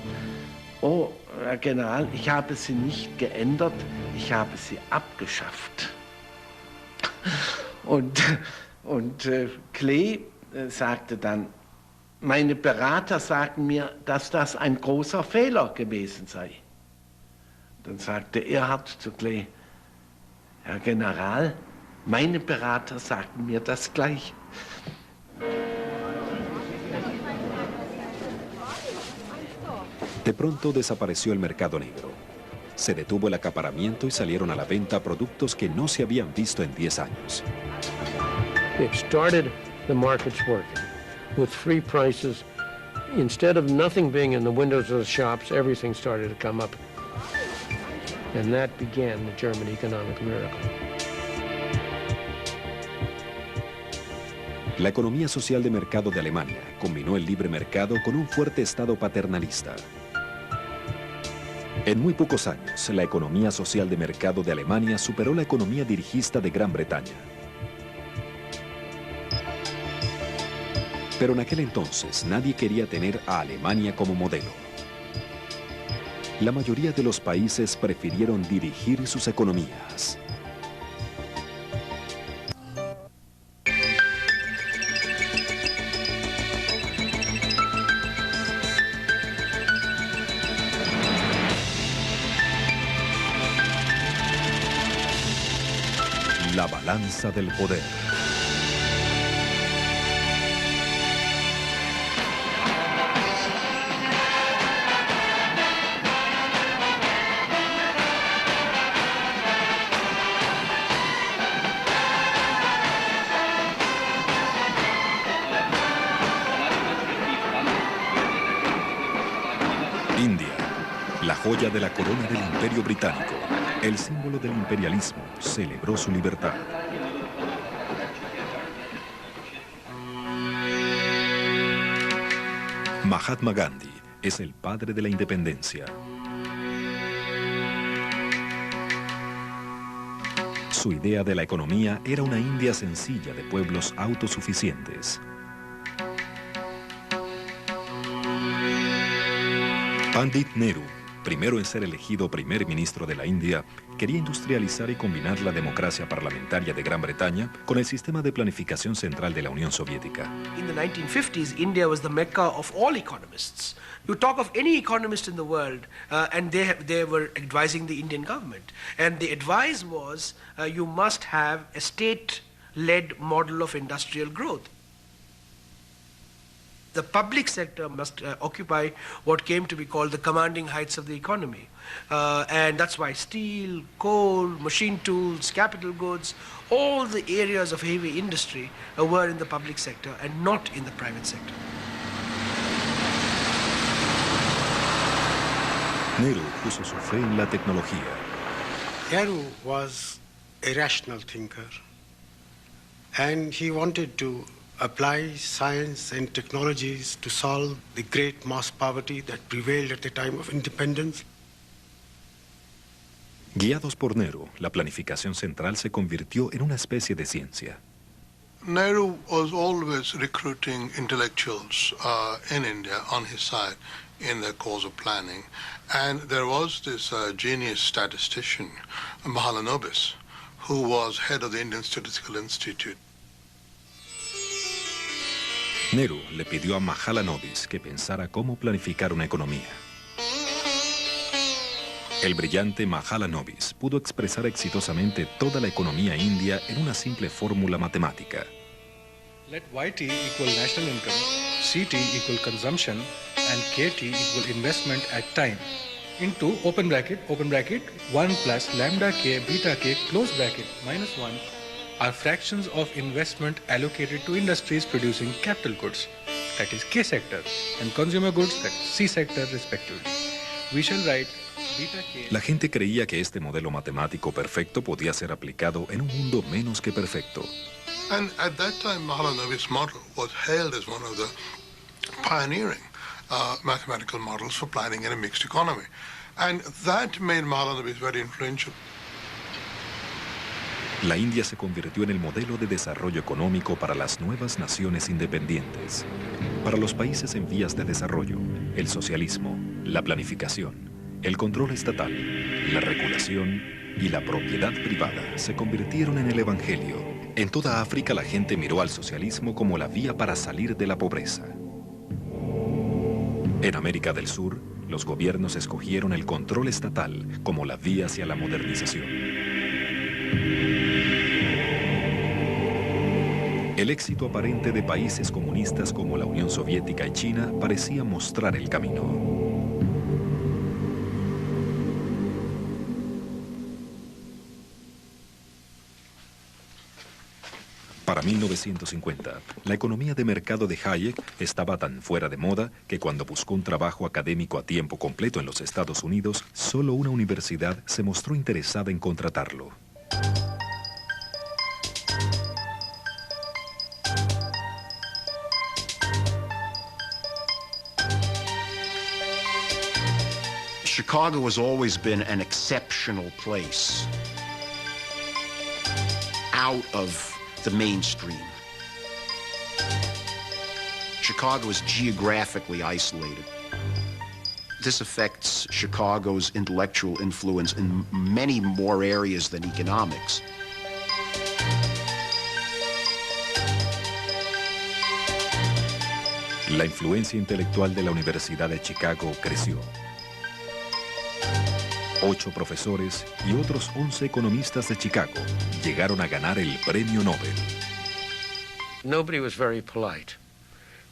oh, Herr General, ich habe sie nicht geändert, ich habe sie abgeschafft. Und Clay sagte dann, meine Berater sagen mir, dass das ein großer Fehler gewesen sei. Dann sagte Erhard zu Clay, Herr General, meine Berater sagten mir das Gleiche. De pronto desapareció el mercado negro. Se detuvo el acaparamiento y salieron a la venta productos que no se habían visto en 10 años. It started the markets working with free prices. Instead of nothing being in the windows of the shops, everything started to come up. And that began the German economic miracle. La economía social de mercado de Alemania combinó el libre mercado con un fuerte estado paternalista. En muy pocos años, la economía social de mercado de Alemania superó la economía dirigista de Gran Bretaña. Pero en aquel entonces nadie quería tener a Alemania como modelo. La mayoría de los países prefirieron dirigir sus economías. La balanza del poder. India, la joya de la corona del Imperio Británico, el símbolo del imperialismo, celebró su libertad. Mahatma Gandhi es el padre de la independencia. Su idea de la economía era una India sencilla de pueblos autosuficientes. Pandit Nehru, primero en ser elegido primer ministro de la India, quería industrializar y combinar la democracia parlamentaria de Gran Bretaña con el sistema de planificación central de la Unión Soviética. In the 1950s, India was the mecca of all economists. You talk of any economist in the world, and they were advising the Indian government. And the advice was, you must have a state-led model of industrial growth. The public sector must occupy what came to be called the commanding heights of the economy. And that's why steel, coal, machine tools, capital goods, all the areas of heavy industry were in the public sector and not in the private sector. Nehru puso su fe en la tecnología. Nehru was a rational thinker, and he wanted to apply science and technologies to solve the great mass poverty that prevailed at the time of independence. Guiados por Nehru, la planificación central se convirtió en una especie de ciencia. Nehru was always recruiting intellectuals in India on his side in the cause of planning. And there was this genius statistician, Mahalanobis, who was head of the Indian Statistical Institute. Nehru le pidió a Mahalanobis que pensara cómo planificar una economía. El brillante Mahalanobis pudo expresar exitosamente toda la economía india en una simple fórmula matemática. Let YT equal national income, CT equal consumption, and KT equal investment at time into open bracket, 1 plus lambda k, beta k, close bracket, minus 1 are fractions of investment allocated to industries producing capital goods, that is K sector, and consumer goods, that is C sector respectively. We shall write beta k. La gente creía que este modelo matemático perfecto podía ser aplicado en un mundo menos que perfecto. And at that time, Mahalanobis' model was hailed as one of the pioneering mathematical models for planning in a mixed economy. And that made Mahalanobis very influential. La India se convirtió en el modelo de desarrollo económico para las nuevas naciones independientes. Para los países en vías de desarrollo, el socialismo, la planificación, el control estatal, la regulación y la propiedad privada se convirtieron en el evangelio. En toda África la gente miró al socialismo como la vía para salir de la pobreza. En América del Sur, los gobiernos escogieron el control estatal como la vía hacia la modernización. El éxito aparente de países comunistas como la Unión Soviética y China parecía mostrar el camino. Para 1950, la economía de mercado de Hayek estaba tan fuera de moda que cuando buscó un trabajo académico a tiempo completo en los Estados Unidos, solo una universidad se mostró interesada en contratarlo. Chicago has always been an exceptional place, out of the mainstream. Chicago is geographically isolated. This affects Chicago's intellectual influence in many more areas than economics. La influencia intelectual de la Universidad de Chicago creció. 8 profesores y otros 11 economistas de Chicago llegaron a ganar el premio Nobel. Nobody was very polite,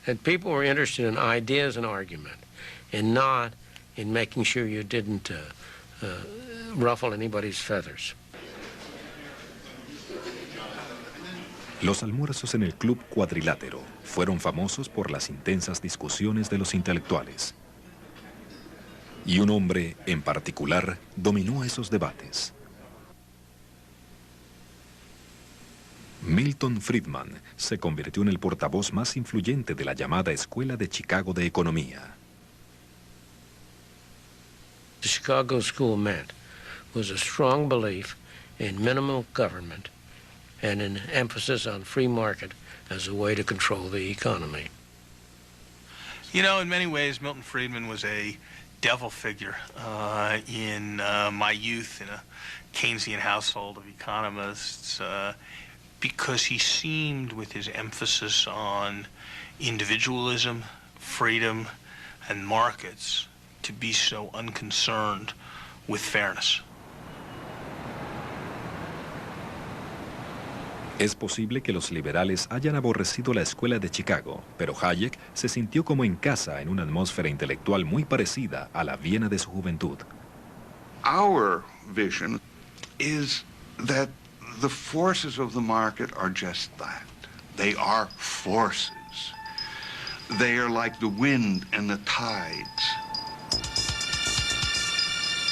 and people were interested in ideas and argument, and not in making sure you didn't ruffle anybody's feathers. Los almuerzos en el Club Cuadrilátero fueron famosos por las intensas discusiones de los intelectuales. Y un hombre, en particular, dominó esos debates. Milton Friedman se convirtió en el portavoz más influyente de la llamada Escuela de Chicago de Economía. The Chicago School meant was a strong belief in minimal government and an emphasis on free market as a way to control the economy. You know, in many ways, Milton Friedman was a devil figure in my youth in a Keynesian household of economists because he seemed, with his emphasis on individualism, freedom, and markets, to be so unconcerned with fairness. Es posible que los liberales hayan aborrecido la escuela de Chicago, pero Hayek se sintió como en casa en una atmósfera intelectual muy parecida a la Viena de su juventud. Our vision is that the forces of the market are just that. They are forces. They are like the wind and the tides.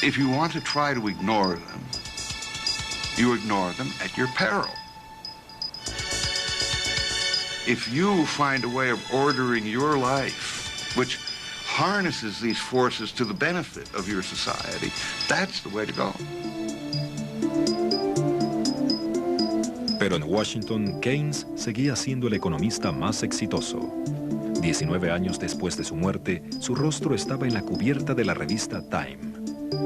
If you want to try to ignore them, You ignore them at your peril. If you find a way of ordering your life, which harnesses these forces to the benefit of your society, that's the way to go. Pero en Washington, Keynes seguía siendo el economista más exitoso. 19 años después de su muerte, su rostro estaba en la cubierta de la revista Time.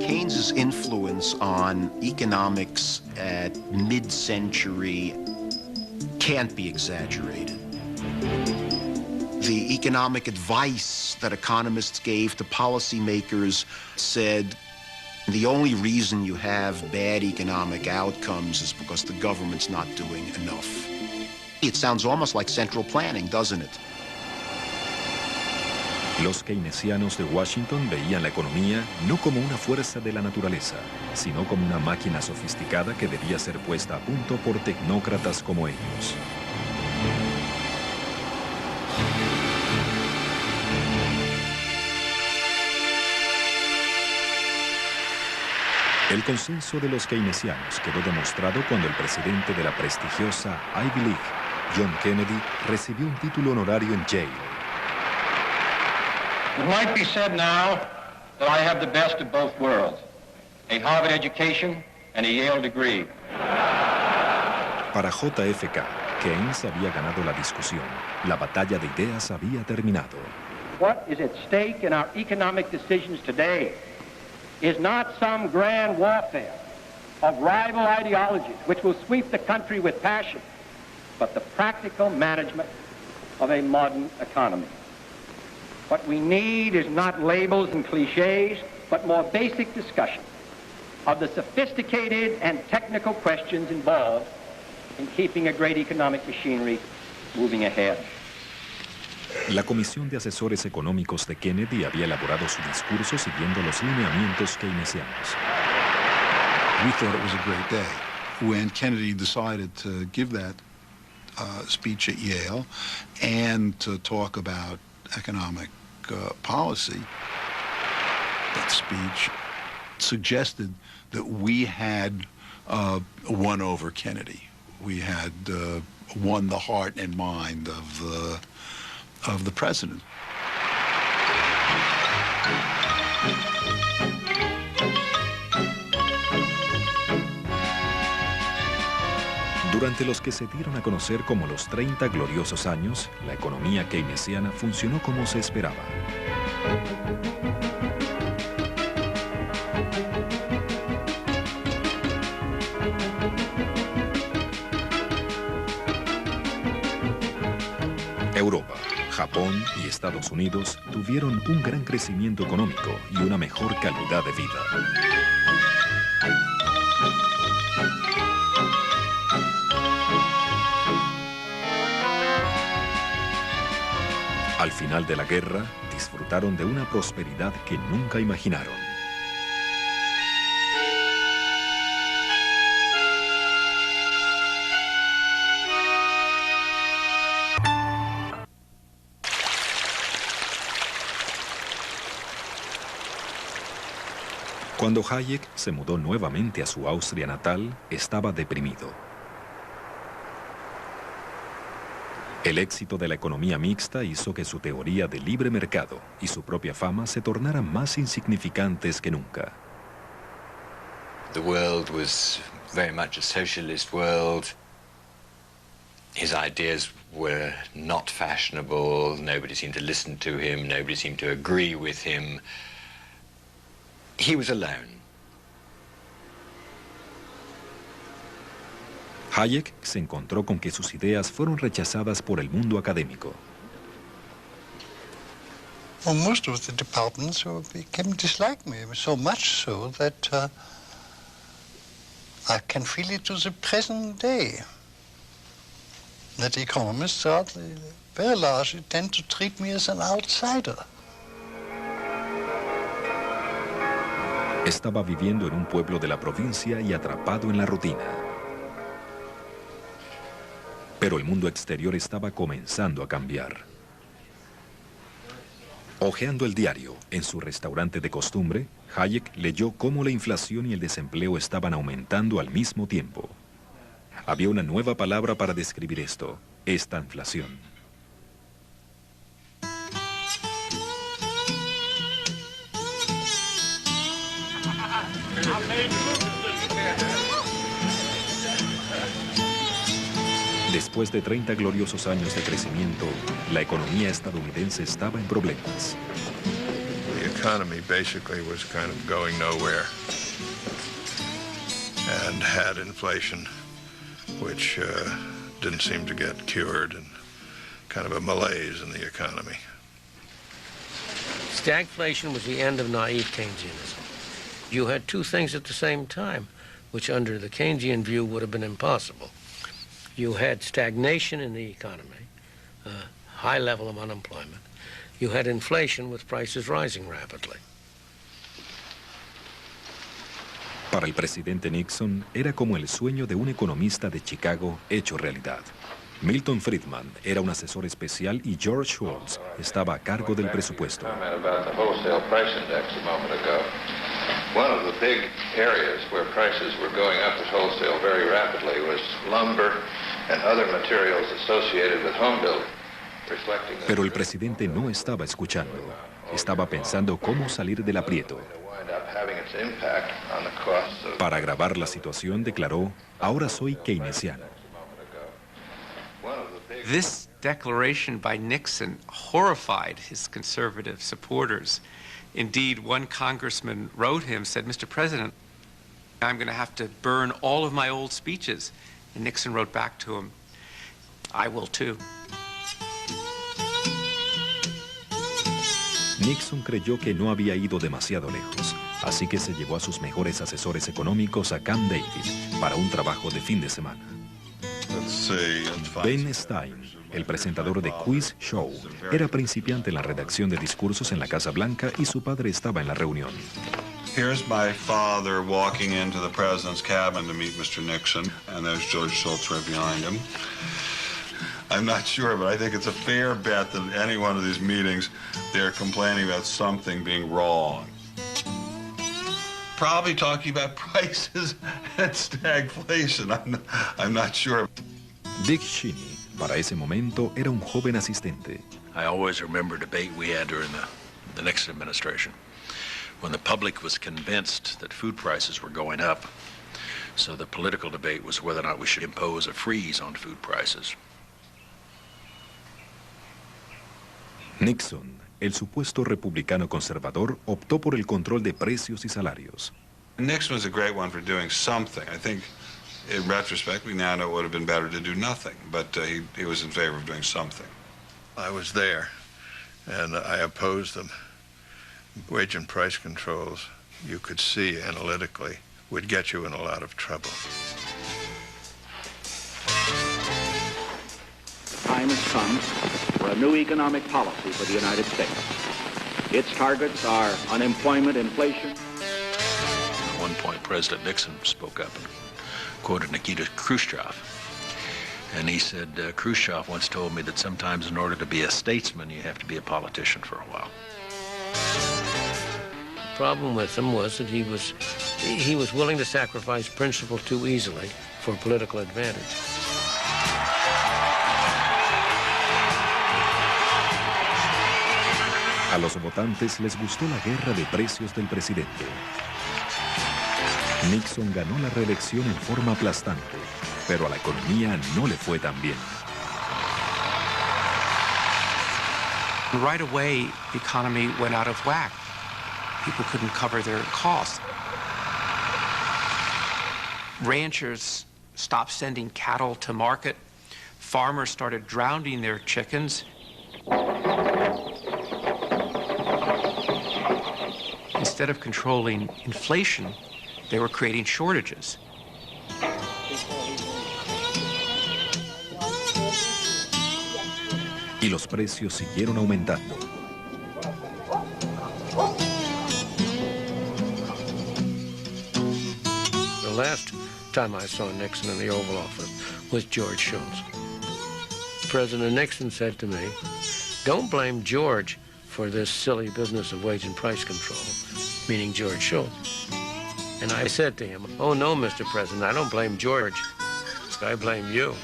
Keynes's influence on economics at mid-century can't be exaggerated. The economic advice that economists gave to policymakers said the only reason you have bad economic outcomes is because the government's not doing enough. It sounds almost like central planning, doesn't it? Los keynesianos de Washington veían la economía no como una fuerza de la naturaleza, sino como una máquina sofisticada que debía ser puesta a punto por tecnócratas como ellos. El consenso de los keynesianos quedó demostrado cuando el presidente de la prestigiosa Ivy League, John Kennedy, recibió un título honorario en Yale. It might be said now that I have the best of both worlds, a Harvard education and a Yale degree. Para JFK, Keynes había ganado la discusión. La batalla de ideas había terminado. What is at stake in our economic decisions today is not some grand warfare of rival ideologies which will sweep the country with passion, but the practical management of a modern economy. What we need is not labels and cliches, but more basic discussion of the sophisticated and technical questions involved in keeping a great economic machinery moving ahead. La Comisión de Asesores Económicos de Kennedy había elaborado su discurso siguiendo los lineamientos keynesianos. We thought it was a great day when Kennedy decided to give that speech at Yale and to talk about economic policy. That speech suggested that we had won over Kennedy. We had won the heart and mind of the president. Durante los que se dieron a conocer como los 30 gloriosos años, la economía keynesiana funcionó como se esperaba. Europa, Japón y Estados Unidos tuvieron un gran crecimiento económico y una mejor calidad de vida. Al final de la guerra, disfrutaron de una prosperidad que nunca imaginaron. Cuando Hayek se mudó nuevamente a su Austria natal, estaba deprimido. El éxito de la economía mixta hizo que su teoría de libre mercado y su propia fama se tornaran más insignificantes que nunca. The world was very much a socialist world. His ideas were not fashionable. Nobody seemed to listen to him. Nobody seemed to agree with him. He was alone. Hayek se encontró con que sus ideas fueron rechazadas por el mundo académico. Well, most of the departments became dislike me, so much so that I can feel it to the present day. That economists very largely tend to treat me as an outsider. Estaba viviendo en un pueblo de la provincia y atrapado en la rutina. Pero el mundo exterior estaba comenzando a cambiar. Hojeando el diario en su restaurante de costumbre, Hayek leyó cómo la inflación y el desempleo estaban aumentando al mismo tiempo. Había una nueva palabra para describir esto: estanflación. Después de 30 gloriosos años de crecimiento, la economía estadounidense estaba en problemas. The economy basically was kind of going nowhere and had inflation, which didn't seem to get cured, and kind of a malaise in the economy. Stagflation was the end of naive Keynesianism. You had two things at the same time, which under the Keynesian view would have been impossible. You had stagnation in the economy, a high level of unemployment. You had inflation with prices rising rapidly. Para el presidente Nixon, era como el sueño de un economista de Chicago hecho realidad. Milton Friedman era un asesor especial y George Shultz estaba a cargo del presupuesto. One of the big areas where prices were going up at wholesale very rapidly was lumber and other materials associated with home building. Pero el presidente no estaba escuchando. Estaba pensando cómo salir del aprieto. Para agravar la situación, declaró: ahora soy keynesiano. This declaration by Nixon horrified his conservative supporters. Indeed, one congressman wrote him, said, "Mr. President, I'm going to have to burn all of my old speeches." And Nixon wrote back to him, "I will too." Nixon creyó que no había ido demasiado lejos, así que se llevó a sus mejores asesores económicos a Camp David para un trabajo de fin de semana. Ben Stein, el presentador de Quiz Show, era principiante en la redacción de discursos en la Casa Blanca y su padre estaba en la reunión. Here's my father walking into the president's cabin to meet Mr. Nixon, and there's George Shultz right behind him. I'm not sure, but I think it's a fair bet that any one of these meetings, they're complaining about something being wrong. Probably talking about prices and stagflation. I'm not sure. Dick Cheney, para ese momento, era un joven asistente. I always remember a debate we had during the Nixon administration, when the public was convinced that food prices were going up. So the political debate was whether or not we should impose a freeze on food prices. Nixon, el supuesto republicano conservador, optó por el control de precios y salarios. Nixon was a great one for doing something. I think, in retrospect, we now know it would have been better to do nothing, but he was in favor of doing something. I was there, and I opposed them. Wage and price controls, you could see analytically, would get you in a lot of trouble. Time has come for a new economic policy for the United States. Its targets are unemployment, inflation. At one point, President Nixon spoke up and quoted Nikita Khrushchev. And he said, Khrushchev once told me that sometimes in order to be a statesman, you have to be a politician for a while. The problem with him was that he was willing to sacrifice principle too easily for political advantage. A los votantes les gustó la guerra de precios del presidente. Nixon ganó la reelección en forma aplastante, pero a la economía no le fue tan bien. Right away, the economy went out of whack. People couldn't cover their costs. Ranchers stopped sending cattle to market. Farmers started drowning their chickens. Instead of controlling inflation, they were creating shortages. Y los precios siguieron aumentando. The last time I saw Nixon in the Oval Office was George Shultz. President Nixon said to me, "Don't blame George for this silly business of wage and price control, meaning George Shultz. And I said to him, "Oh no, Mr. President, I don't blame George. I blame you."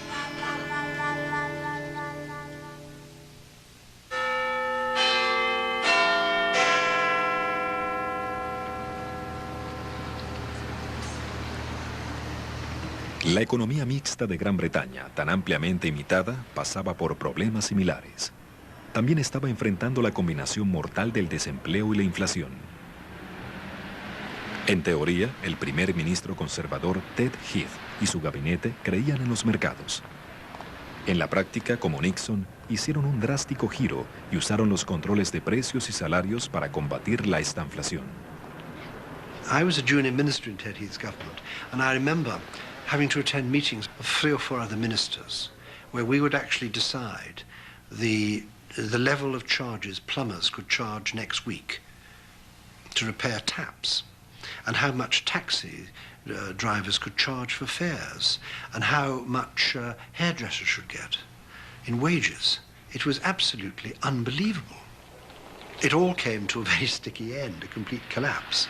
La economía mixta de Gran Bretaña, tan ampliamente imitada, pasaba por problemas similares. También estaba enfrentando la combinación mortal del desempleo y la inflación. En teoría, el primer ministro conservador Ted Heath y su gabinete creían en los mercados. En la práctica, como Nixon, hicieron un drástico giro y usaron los controles de precios y salarios para combatir la estanflación. I was a junior minister in Ted Heath's government, and I remember having to attend meetings of 3 or 4 other ministers where we would actually decide the level of charges plumbers could charge next week to repair taps, and how much taxi drivers could charge for fares, and how much hairdressers should get in wages. It was absolutely unbelievable. It all came to a very sticky end, a complete collapse.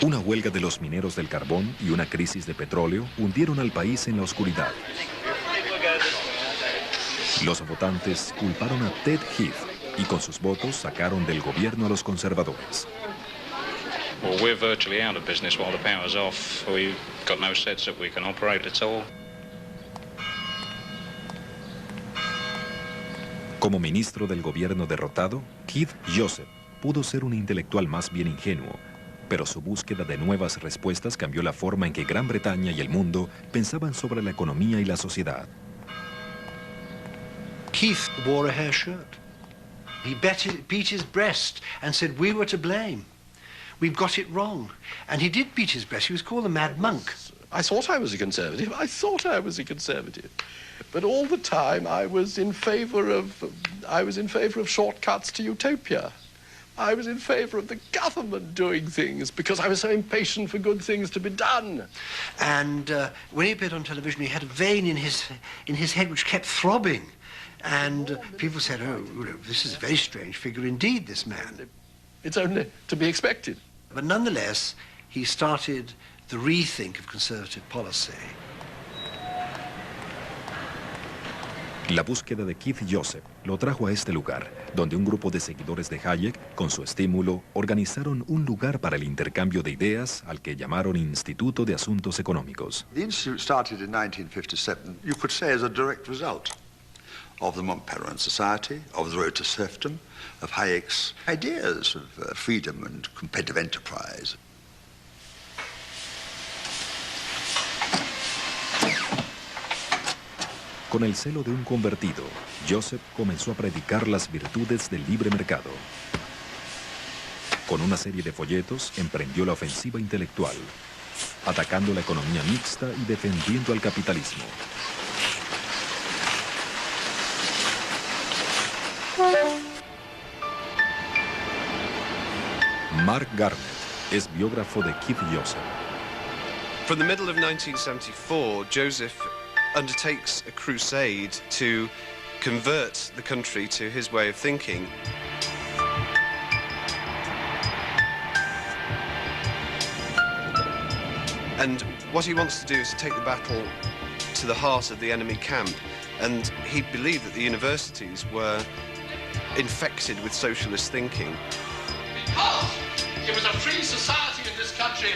Una huelga de los mineros del carbón y una crisis de petróleo hundieron al país en la oscuridad. Los votantes culparon a Ted Heath y con sus votos sacaron del gobierno a los conservadores. Well, we're virtually out of business while the power's off. We've got no sense that we can operate at all. Como ministro del gobierno derrotado, Keith Joseph pudo ser un intelectual más bien ingenuo, pero su búsqueda de nuevas respuestas cambió la forma en que Gran Bretaña y el mundo pensaban sobre la economía y la sociedad. Keith wore a hair shirt. He beat his breast and said we were to blame. We've got it wrong. And he did beat his breast. He was called a mad monk. I thought I was a conservative. I thought I was a conservative. But all the time I was in favor of shortcuts to utopia. I was in favor of the government doing things because I was so impatient for good things to be done. And when he appeared on television, he had a vein in his head which kept throbbing. And people said, "Oh, this is a very strange figure indeed, this man." It's only to be expected. But nonetheless, he started the rethink of conservative policy. La búsqueda de Keith Joseph lo trajo a este lugar, donde un grupo de seguidores de Hayek, con su estímulo, organizaron un lugar para el intercambio de ideas al que llamaron Instituto de Asuntos Económicos. The Institute started in 1957, you could say, as a direct result of the Montpellier Society, of the Road to Serfdom, of Hayek's ideas of freedom and competitive enterprise. Con el celo de un convertido, Joseph comenzó a predicar las virtudes del libre mercado. Con una serie de folletos, emprendió la ofensiva intelectual, atacando la economía mixta y defendiendo al capitalismo. Mark Garnett es biógrafo de Keith Joseph. From the middle of 1974, Joseph undertakes a crusade to convert the country to his way of thinking. And what he wants to do is to take the battle to the heart of the enemy camp. And he believed that the universities were infected with socialist thinking. Because it was a free society in this country,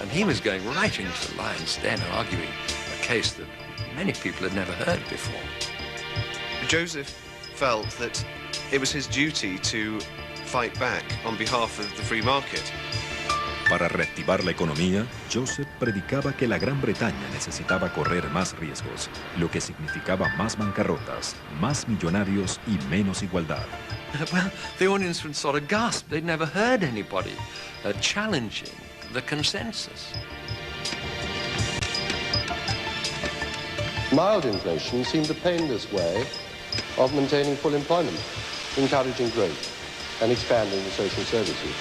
and he was going right into the lion's den, arguing a case that many people had never heard before. Joseph felt that it was his duty to fight back on behalf of the free market. Para reactivar la economía, Joseph predicaba que la Gran Bretaña necesitaba correr más riesgos, lo que significaba más bancarrotas, más millonarios y menos igualdad. Well, the audience would sort of gasp. They'd never heard anybody challenging the consensus. Mild inflation seemed a painless way of maintaining full employment, encouraging growth, and expanding the social services.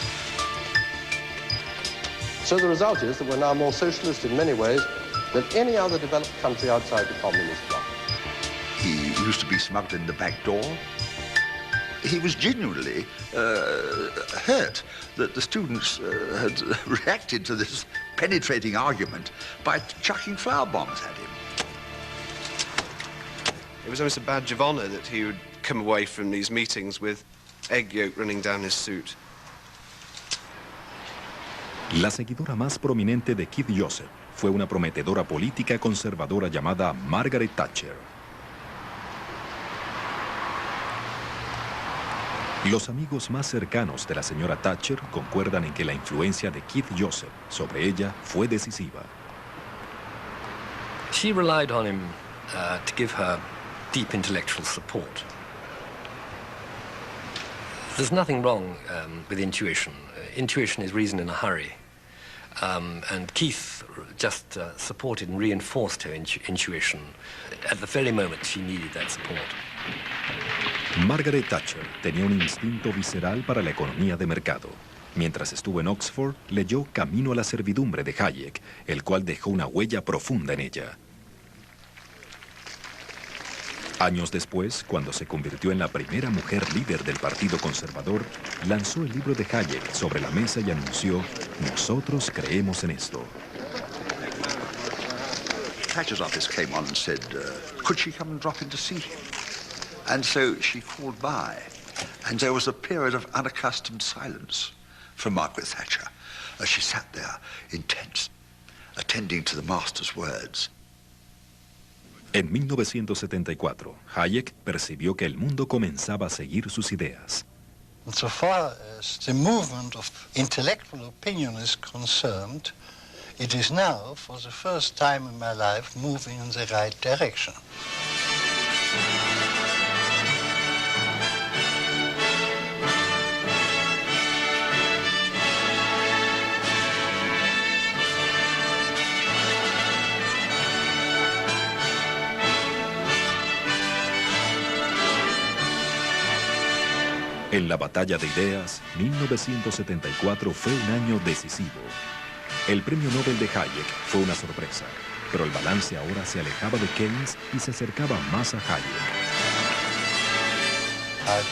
So the result is that we're now more socialist in many ways than any other developed country outside the communist bloc. He used to be smuggled in the back door. he was genuinely hurt that the students had reacted to this penetrating argument by chucking flower bombs at him. It was almost a badge of honor that he would come away from these meetings with egg yolk running down his suit. La seguidora más prominente de Keith Joseph fue una prometedora política conservadora llamada Margaret Thatcher. Los amigos más cercanos de la señora Thatcher concuerdan en que la influencia de Keith Joseph sobre ella fue decisiva. She relied on him to give her deep intellectual support. There's nothing wrong with intuition. Intuition is reason in a hurry. And Keith just supported and reinforced her intuition at the very moment she needed that support. Margaret Thatcher tenía un instinto visceral para la economía de mercado. Mientras estuvo en Oxford, leyó Camino a la servidumbre de Hayek, el cual dejó una huella profunda en ella. Años después, cuando se convirtió en la primera mujer líder del Partido Conservador, lanzó el libro de Hayek sobre la mesa y anunció: "Nosotros creemos en esto". Thatcher's office came on and said, could she come and drop in to see him? And so she called by, and there was a period of unaccustomed silence from Margaret Thatcher as she sat there, intense, attending to the master's words. En 1974, Hayek percibió que el mundo comenzaba a seguir sus ideas. So far as the movement of intellectual opinion is concerned, it is now, for the first time in my life, moving in the right direction. En la batalla de ideas, 1974 fue un año decisivo. El premio Nobel de Hayek fue una sorpresa, pero el balance ahora se alejaba de Keynes y se acercaba más a Hayek. I'd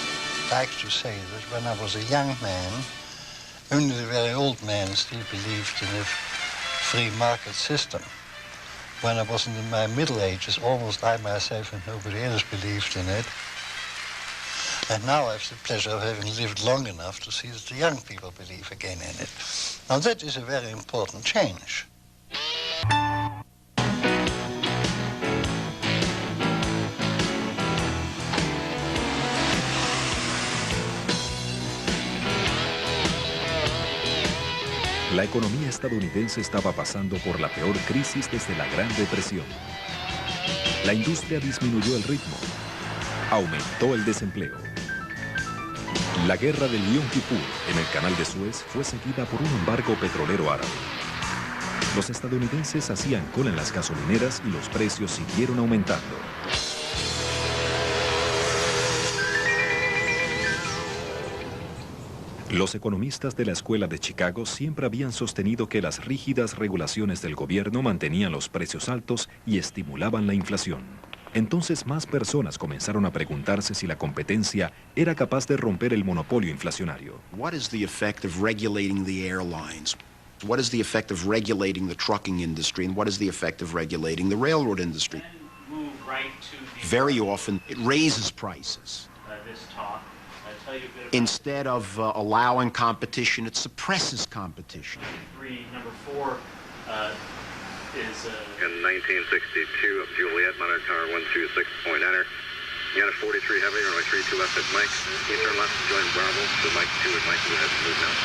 like to say that when I was a young man, only the very old men still believed in a free market system. When I was in my middle ages, almost I myself and nobody else believed in it. And now I have the pleasure of having lived long enough to see that the young people believe again in it. Now that is a very important change. La economía estadounidense estaba pasando por la peor crisis desde la Gran Depresión. La industria disminuyó el ritmo. Aumentó el desempleo. La guerra del Yom Kippur en el Canal de Suez fue seguida por un embargo petrolero árabe. Los estadounidenses hacían cola en las gasolineras y los precios siguieron aumentando. Los economistas de la Escuela de Chicago siempre habían sostenido que las rígidas regulaciones del gobierno mantenían los precios altos y estimulaban la inflación. Entonces más personas comenzaron a preguntarse si la competencia era capaz de romper el monopolio inflacionario. What is the effect of regulating the airlines? What is the effect of regulating the trucking industry? And what is the effect of regulating the railroad industry? Very often, it raises prices. Instead of allowing competition, it suppresses competition. Number 4 is... In 1962 of Juliet, monitor tower 126, point enter. Unit 43 heavy, runway 32 left at Mike. Eastern left, join Bravo, to Mike 2 and Mike 2 has moved now.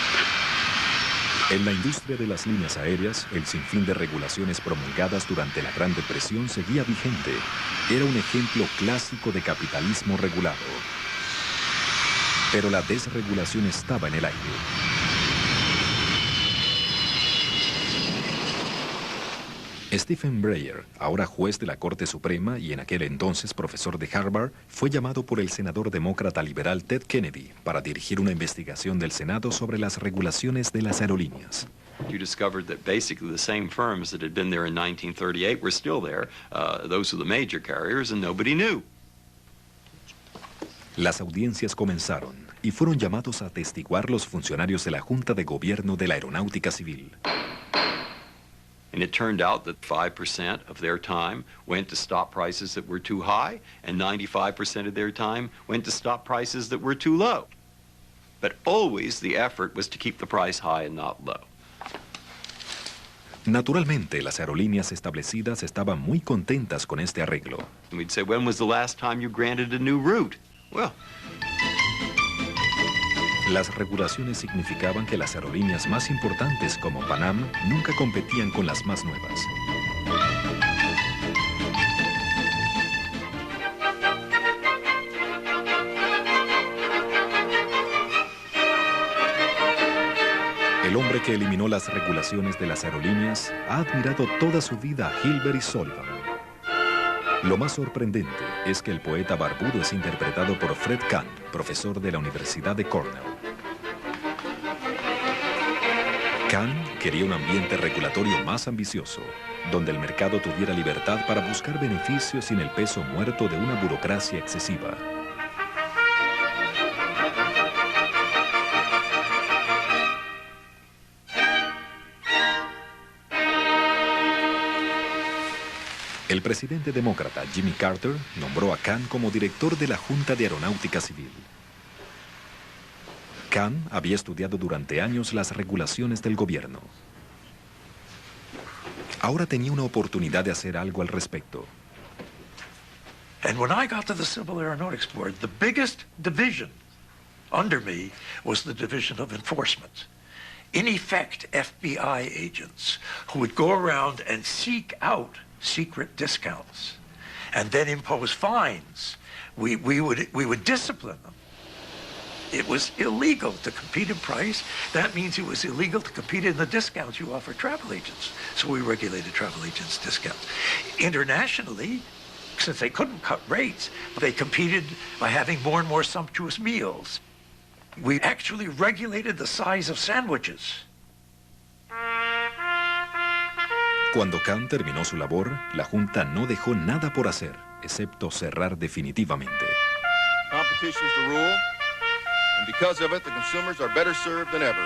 En la industria de las líneas aéreas, el sinfín de regulaciones promulgadas durante la Gran Depresión seguía vigente. Era un ejemplo clásico de capitalismo regulado. Pero la desregulación estaba en el aire. Stephen Breyer, ahora juez de la Corte Suprema y en aquel entonces profesor de Harvard, fue llamado por el senador demócrata liberal Ted Kennedy para dirigir una investigación del Senado sobre las regulaciones de las aerolíneas. You discovered that basically the same firms that had been there in 1938 were still there. Those were the major carriers, and nobody knew. Las audiencias comenzaron y fueron llamados a atestiguar los funcionarios de la Junta de Gobierno de la Aeronáutica Civil. And it turned out that 5% of their time went to stop prices that were too high, and 95% of their time went to stop prices that were too low. But always the effort was to keep the price high and not low. Naturalmente, las aerolíneas establecidas estaban muy contentas con este arreglo. And we'd say, when was the last time you granted a new route? Well, las regulaciones significaban que las aerolíneas más importantes como Pan Am nunca competían con las más nuevas. El hombre que eliminó las regulaciones de las aerolíneas ha admirado toda su vida a Hilbert y Sullivan. Lo más sorprendente es que el poeta barbudo es interpretado por Fred Kahn, profesor de la Universidad de Cornell. Kahn quería un ambiente regulatorio más ambicioso, donde el mercado tuviera libertad para buscar beneficios sin el peso muerto de una burocracia excesiva. El presidente demócrata Jimmy Carter nombró a Kahn como director de la Junta de Aeronáutica Civil. Kahn había estudiado durante años las regulaciones del gobierno. Ahora tenía una oportunidad de hacer algo al respecto. And when I got to the Civil Aeronautics Board, the biggest division under me was the Division of Enforcement. In effect, FBI agents who would go around and seek out secret discounts and then impose fines. We would discipline them. It was illegal to compete in price. That means it was illegal to compete in the discounts you offer travel agents. So we regulated travel agents' discounts. Internationally, since they couldn't cut rates, they competed by having more and more sumptuous meals. We actually regulated the size of sandwiches. Cuando Kahn terminó su labor, la Junta no dejó nada por hacer, excepto cerrar definitivamente. Competition is the rule, and because of it, the consumers are better served than ever.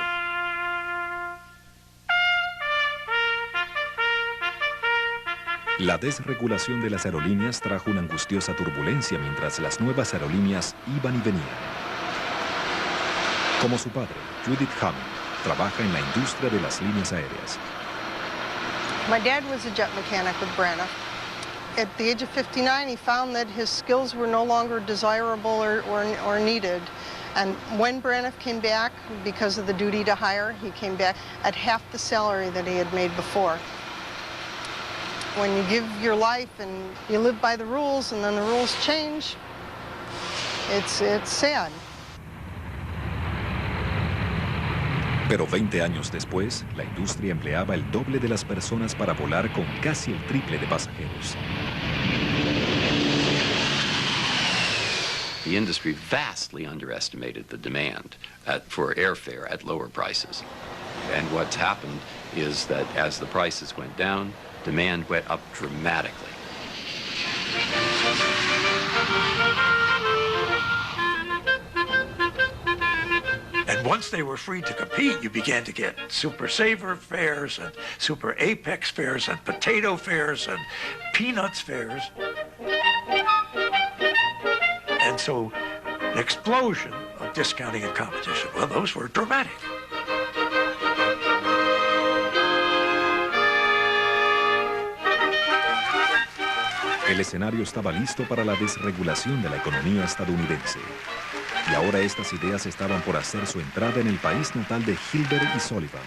La desregulación de las aerolíneas trajo una angustiosa turbulencia mientras las nuevas aerolíneas iban y venían. Como su padre, Judith Hammond, trabaja en la industria de las líneas aéreas. My dad was a jet mechanic with Braniff. At the age of 59, he found that his skills were no longer desirable or needed. And when Braniff came back, because of the duty to hire, he came back at half the salary that he had made before. When you give your life and you live by the rules and then the rules change, it's sad. Pero 20 años después, la industria empleaba el doble de las personas para volar con casi el triple de pasajeros. The industry vastly underestimated the demand for airfare at lower prices. And what's happened is that as the prices went down, demand went up dramatically. And once they were free to compete, you began to get Super Saver fares and Super Apex fares and potato fares and peanuts fares. And so an explosion of discounting and competition. Well, those were dramatic. El escenario estaba listo para la desregulación de la economía estadounidense. Y ahora estas ideas estaban por hacer su entrada en el país natal de Hilbert y Sullivan.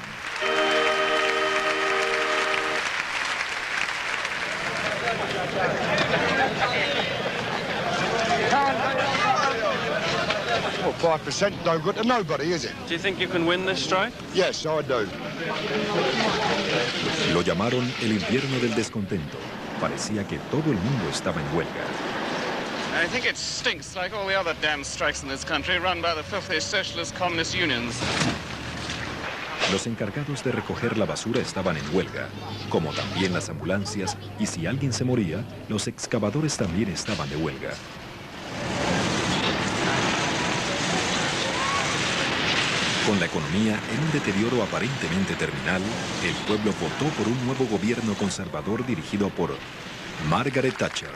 Well, 5% no good to nobody, is it? Do you think you can win this strike? Yes, I do. Lo llamaron el invierno del descontento. Parecía que todo el mundo estaba en huelga. I think it stinks like all the other damn strikes in this country run by the filthy socialist communist unions. Los encargados de recoger la basura estaban en huelga, como también las ambulancias, y si alguien se moría, los excavadores también estaban de huelga. Con la economía en un deterioro aparentemente terminal, el pueblo votó por un nuevo gobierno conservador dirigido por Margaret Thatcher.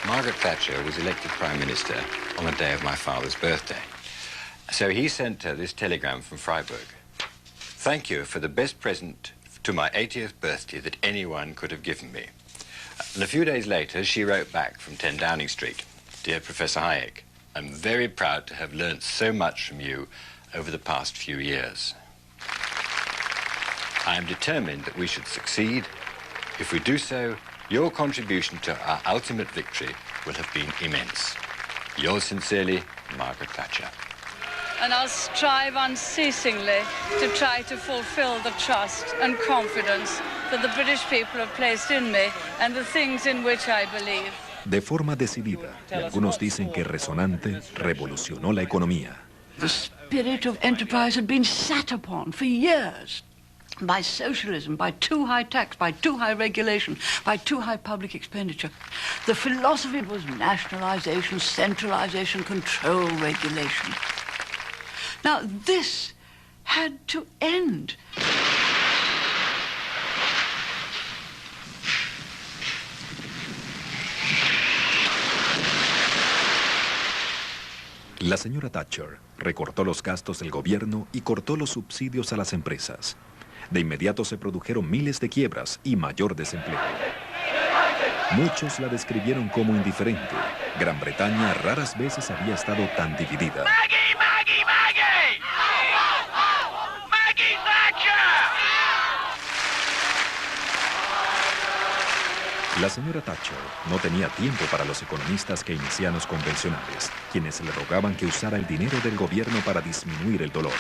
Margaret Thatcher was elected Prime Minister on the day of my father's birthday. So he sent her this telegram from Freiburg. Thank you for the best present to my 80th birthday that anyone could have given me. And a few days later, she wrote back from 10 Downing Street. Dear Professor Hayek, I'm very proud to have learnt so much from you over the past few years. I am determined that we should succeed. If we do so, your contribution to our ultimate victory will have been immense. Yours sincerely, Margaret Thatcher. And I'll strive unceasingly to try to fulfill the trust and confidence that the British people have placed in me and the things in which I believe. De forma decidida, y algunos dicen que resonante, revolucionó la economía. The spirit of enterprise had been sat upon for years by socialism, by too high tax, by too high regulation, by too high public expenditure. The philosophy was nationalization, centralization, control, regulation. Now, this had to end. La señora Thatcher recortó los gastos del gobierno y cortó los subsidios a las empresas. De inmediato se produjeron miles de quiebras y mayor desempleo. Muchos la describieron como indiferente. Gran Bretaña raras veces había estado tan dividida. ¡Maggie, Maggie, Maggie! ¡Maggie Thatcher! La señora Thatcher no tenía tiempo para los economistas keynesianos convencionales, quienes le rogaban que usara el dinero del gobierno para disminuir el dolor.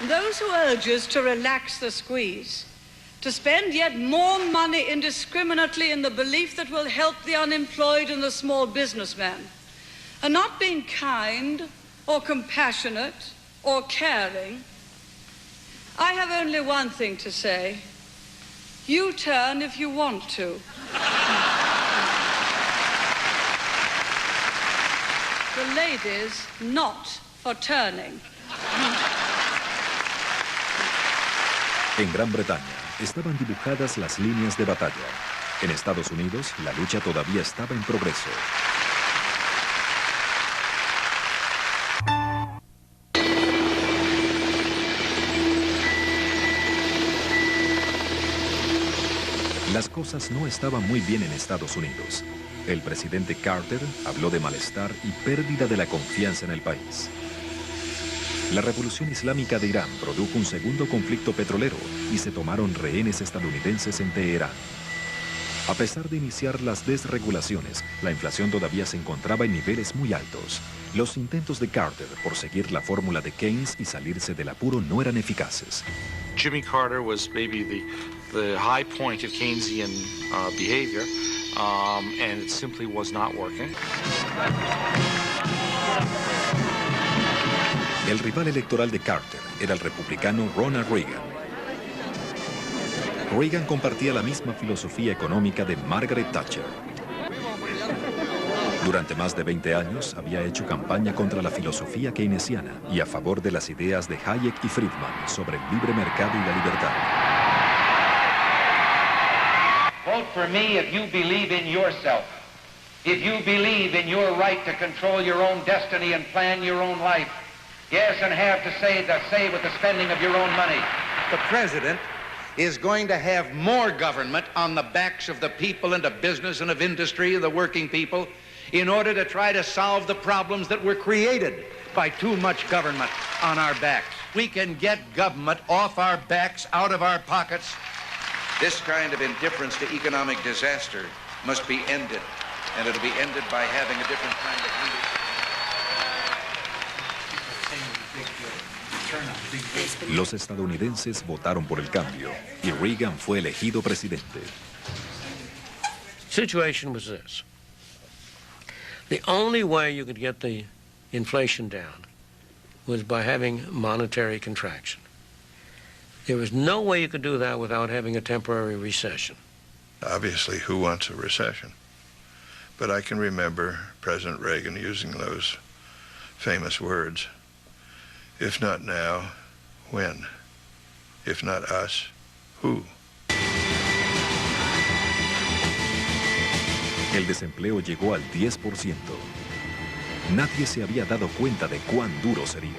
Those who urge us to relax the squeeze, to spend yet more money indiscriminately in the belief that will help the unemployed and the small businessman, are not being kind or compassionate or caring. I have only one thing to say. You turn if you want to. The ladies not for turning. En Gran Bretaña estaban dibujadas las líneas de batalla. En Estados Unidos, la lucha todavía estaba en progreso. Las cosas no estaban muy bien en Estados Unidos. El presidente Carter habló de malestar y pérdida de la confianza en el país. La revolución islámica de Irán produjo un segundo conflicto petrolero y se tomaron rehenes estadounidenses en Teherán. A pesar de iniciar las desregulaciones, la inflación todavía se encontraba en niveles muy altos. Los intentos de Carter por seguir la fórmula de Keynes y salirse del apuro no eran eficaces. Jimmy Carter was maybe the high point of Keynesian behavior, and it simply was not working. El rival electoral de Carter era el republicano Ronald Reagan. Reagan compartía la misma filosofía económica de Margaret Thatcher. Durante más de 20 años había hecho campaña contra la filosofía keynesiana y a favor de las ideas de Hayek y Friedman sobre el libre mercado y la libertad. Vote for me if you believe in yourself. If you believe in your right to control your own destiny and plan your own life. Yes, and have to say with the spending of your own money. The president is going to have more government on the backs of the people and of business and of industry and the working people in order to try to solve the problems that were created by too much government on our backs. We can get government off our backs, out of our pockets. This kind of indifference to economic disaster must be ended, and it'll be ended by having a different kind of leadership. Los estadounidenses votaron por el cambio y Reagan fue elegido presidente. Situation was this. The only way you could get the inflation down was by having monetary contraction. There was no way you could do that without having a temporary recession. Obviously, who wants a recession? But I can remember President Reagan using those famous words. If not now, when? If not us, who? El desempleo llegó al 10%. Nadie se había dado cuenta de cuán duro sería.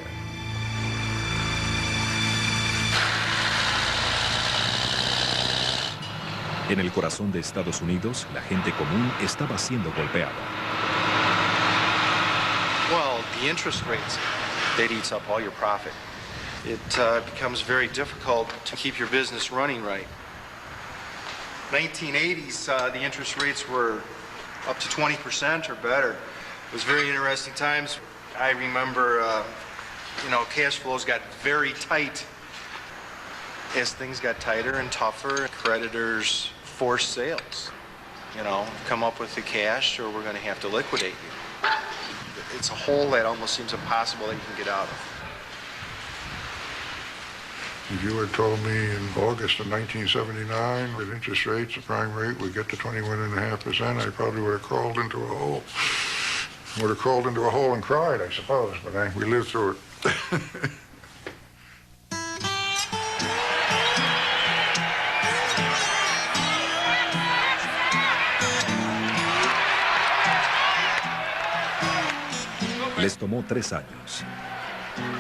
En el corazón de Estados Unidos, la gente común estaba siendo golpeada. Well, the interest rates, that eats up all your profit. It becomes very difficult to keep your business running right. 1980s, the interest rates were up to 20% or better. It was very interesting times. I remember, cash flows got very tight. As things got tighter and tougher, creditors forced sales. Come up with the cash or we're going to have to liquidate you. It's a hole that almost seems impossible that you can get out of. If you had told me in August of 1979 with interest rates, the prime rate would get to 21.5%, I probably would have crawled into a hole. Would have crawled into a hole and cried, I suppose, but we lived through it. Les tomó 3 años.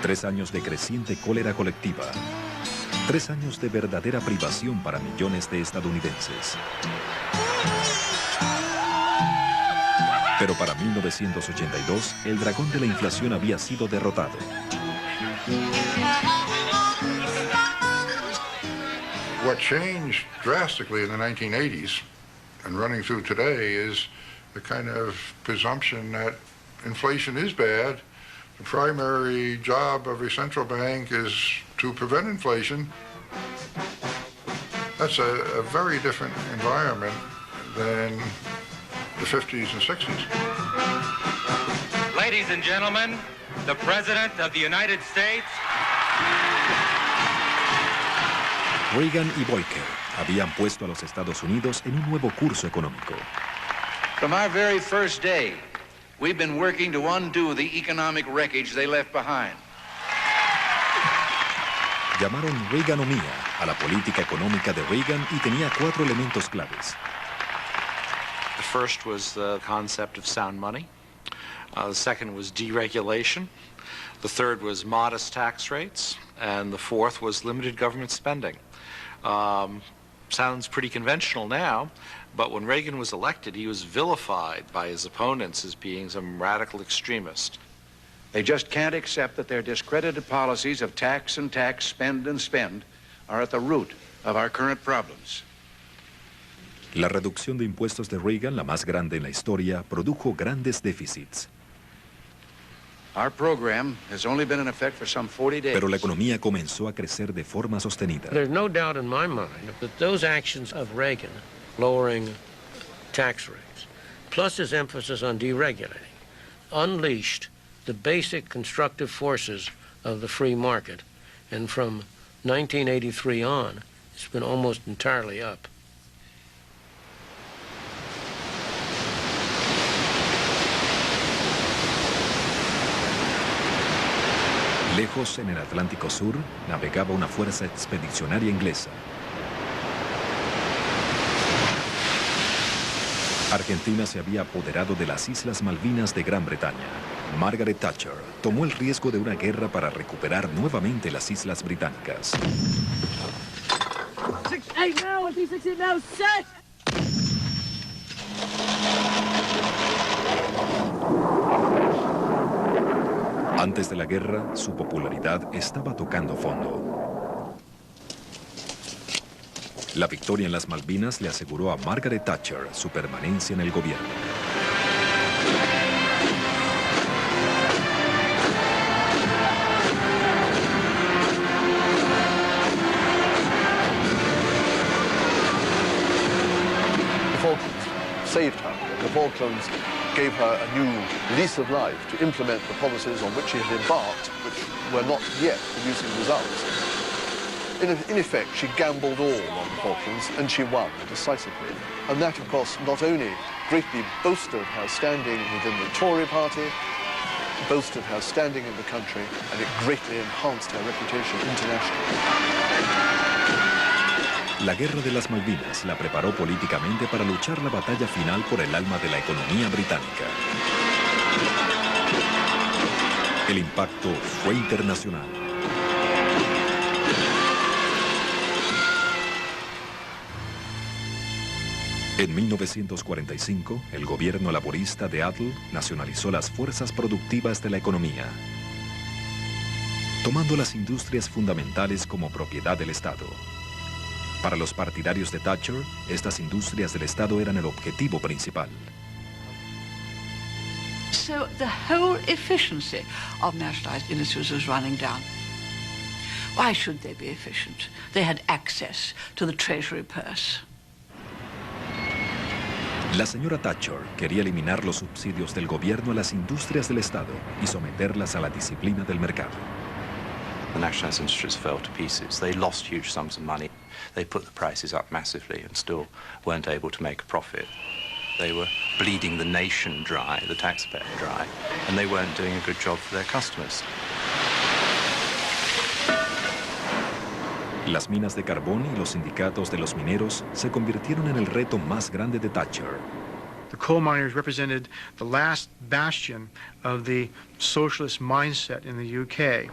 3 años de creciente cólera colectiva. 3 años de verdadera privación para millones de estadounidenses. Pero para 1982, el dragón de la inflación había sido derrotado. What changed drastically in the 1980s and running through today is the kind of presumption that inflation is bad. The primary job of a central bank is to prevent inflation. That's a very different environment than the 50s and 60s. Ladies and gentlemen, the President of the United States. Reagan y Boyker habían puesto a los Estados Unidos en un nuevo curso económico. From our very first day, we've been working to undo the economic wreckage they left behind. Llamaron Reaganomía a la política económica de Reagan y tenía 4 elementos claves. The first was the concept of sound money. The second was deregulation. The third was modest tax rates. And the fourth was limited government spending. Sounds pretty conventional now, but when Reagan was elected, he was vilified by his opponents as being some radical extremist. They just can't accept that their discredited policies of tax and tax, spend and spend are at the root of our current problems. La reducción de impuestos de Reagan, la más grande en la historia, produjo grandes déficits. Our program has only been in effect for some 40 days. Pero la economía comenzó a crecer de forma sostenida. There's no doubt in my mind that those actions of Reagan, lowering tax rates, plus his emphasis on deregulating, unleashed the basic constructive forces of the free market. And from 1983 on, it's been almost entirely up. Lejos, en el Atlántico Sur, navegaba una fuerza expedicionaria inglesa. Argentina se había apoderado de las Islas Malvinas de Gran Bretaña. Margaret Thatcher tomó el riesgo de una guerra para recuperar nuevamente las Islas Británicas. 6-8 now, 16 now, set! Antes de la guerra, su popularidad estaba tocando fondo. La victoria en las Malvinas le aseguró a Margaret Thatcher su permanencia en el gobierno. The Falklands saved her. The Falklands gave her a new lease of life to implement the policies on which she had embarked, which were not yet producing results. In effect, she gambled all on the Falklands, and she won decisively. And that, of course, not only greatly bolstered her standing within the Tory party, boasted her standing in the country, and it greatly enhanced her reputation internationally. La Guerra de las Malvinas la preparó políticamente para luchar la batalla final por el alma de la economía británica. El impacto fue internacional. En 1945, el gobierno laborista de Attlee nacionalizó las fuerzas productivas de la economía, tomando las industrias fundamentales como propiedad del Estado. Para los partidarios de Thatcher, estas industrias del Estado eran el objetivo principal. So the whole efficiency of nationalized industries was running down. Why should they be efficient? They had access to the treasury purse. La señora Thatcher quería eliminar los subsidios del gobierno a las industrias del Estado y someterlas a la disciplina del mercado. The nationalized industries fell to pieces. They lost huge sums of money. They put the prices up massively and still weren't able to make a profit. They were bleeding the nation dry, the taxpayer dry, and they weren't doing a good job for their customers. Las minas de carbón y los sindicatos de los mineros se convirtieron en el reto más grande de Thatcher. The coal miners represented the last bastion of the socialist mindset in the UK.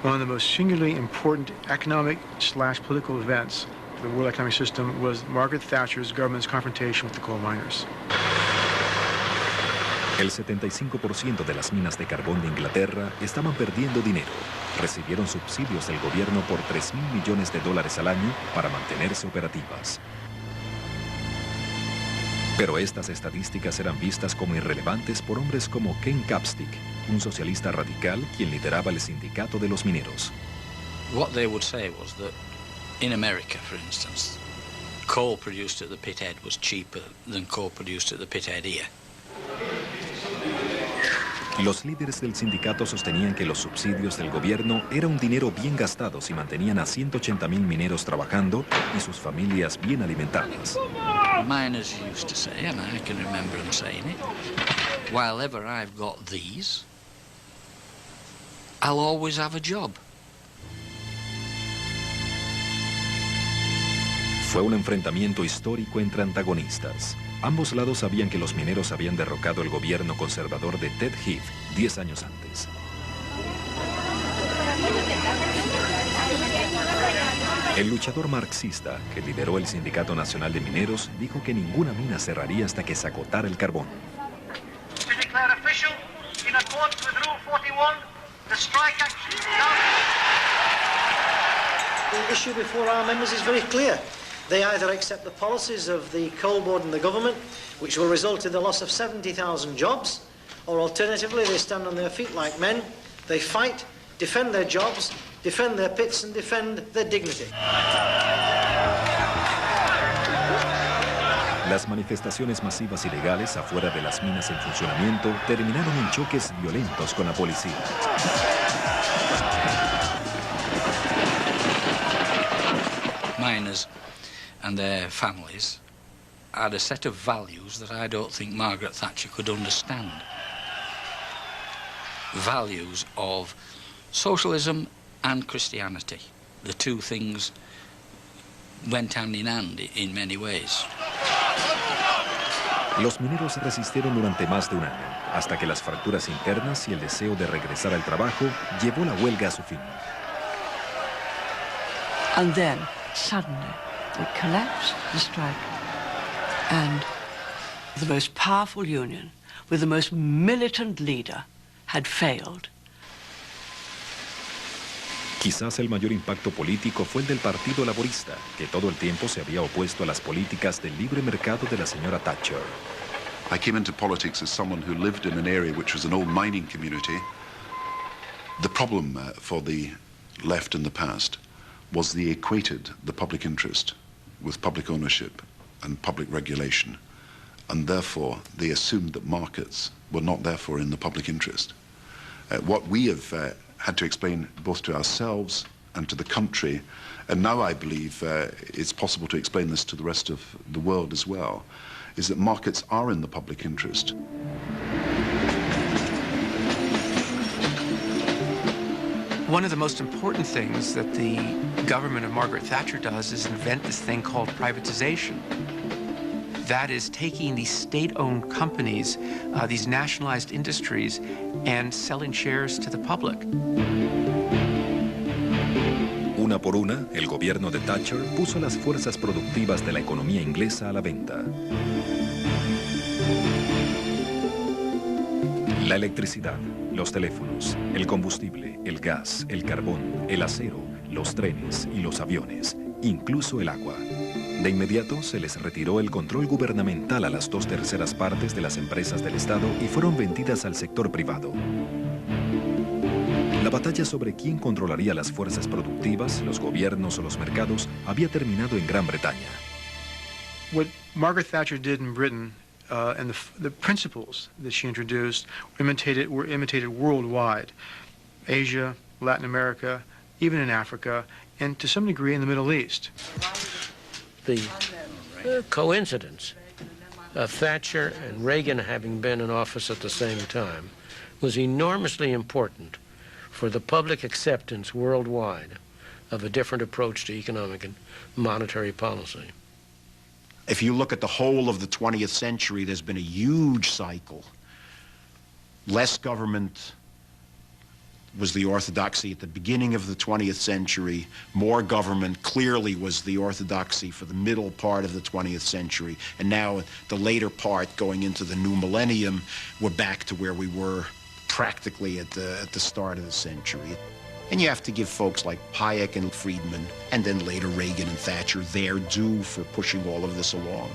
One of the most singularly important economic/political events for the world economic system was Margaret Thatcher's government's confrontation with the coal miners. El 75% de las minas de carbón de Inglaterra estaban perdiendo dinero. Recibieron subsidios del gobierno por $3.000 millones al año para mantenerse operativas. Pero estas estadísticas eran vistas como irrelevantes por hombres como Ken Capstick, un socialista radical quien lideraba el sindicato de los mineros. What they would say was that in America, for instance, coal produced at the pithead was cheaper than coal produced at the pithead here. Los líderes del sindicato sostenían que los subsidios del gobierno era un dinero bien gastado si mantenían a 180.000 mineros trabajando y sus familias bien alimentadas. Miners used to say, and I can remember them saying it, while ever I've got these, I'll always have a job. Fue un enfrentamiento histórico entre antagonistas. Ambos lados sabían que los mineros habían derrocado el gobierno conservador de Ted Heath 10 años antes. El luchador marxista que lideró el Sindicato Nacional de Mineros dijo que ninguna mina cerraría hasta que se agotara el carbón. To declare official, in accordance with Rule 41, the strike action. The issue before our members is very clear. They either accept the policies of the coal board and the government, which will result in the loss of 70,000 jobs, or alternatively they stand on their feet like men, they fight, defend their jobs, defend their pits and defend their dignity. Las manifestaciones masivas ilegales afuera de las minas en funcionamiento terminaron en choques violentos con la policía. Miners and their families had a set of values that I don't think Margaret Thatcher could understand. Values of socialism and Christianity. The two things went hand in hand in many ways. Los mineros resistieron durante más de un año, hasta que las fracturas internas y el deseo de regresar al trabajo llevó la huelga a su fin. And then, suddenly, it collapsed, the strike. And the most powerful union, with the most militant leader, had failed. Quizás el mayor impacto político fue el del Partido Laborista, que todo el tiempo se había opuesto a las políticas del libre mercado de la señora Thatcher. I came into politics as someone who lived in an area which was an old mining community. The problem for the left in the past was they equated the public interest with public ownership and public regulation, and therefore they assumed that markets were not therefore in the public interest. What we have had to explain both to ourselves and to the country, and now I believe it's possible to explain this to the rest of the world as well, is that markets are in the public interest. One of the most important things that the government of Margaret Thatcher does is invent this thing called privatization. That is taking these state-owned companies, these nationalized industries, and selling shares to the public. Una por una, el gobierno de Thatcher puso las fuerzas productivas de la economía inglesa a la venta. La electricidad, los teléfonos, el combustible, el gas, el carbón, el acero, los trenes y los aviones, incluso el agua. De inmediato se les retiró el control gubernamental a las 2/3 partes de las empresas del Estado y fueron vendidas al sector privado. La batalla sobre quién controlaría las fuerzas productivas, los gobiernos o los mercados, había terminado en Gran Bretaña. What Margaret Thatcher did in Britain and the principles that she introduced were imitated worldwide. Asia, Latin America, even in Africa, and to some degree in the Middle East. The coincidence of Thatcher and Reagan having been in office at the same time was enormously important for the public acceptance worldwide of a different approach to economic and monetary policy. If you look at the whole of the 20th century, there's been a huge cycle. Less government was the orthodoxy at the beginning of the 20th century. More government clearly was the orthodoxy for the middle part of the 20th century. And now the later part, going into the new millennium, we're back to where we were practically at the start of the century. And you have to give folks like Hayek and Friedman, and then later Reagan and Thatcher, their due for pushing all of this along.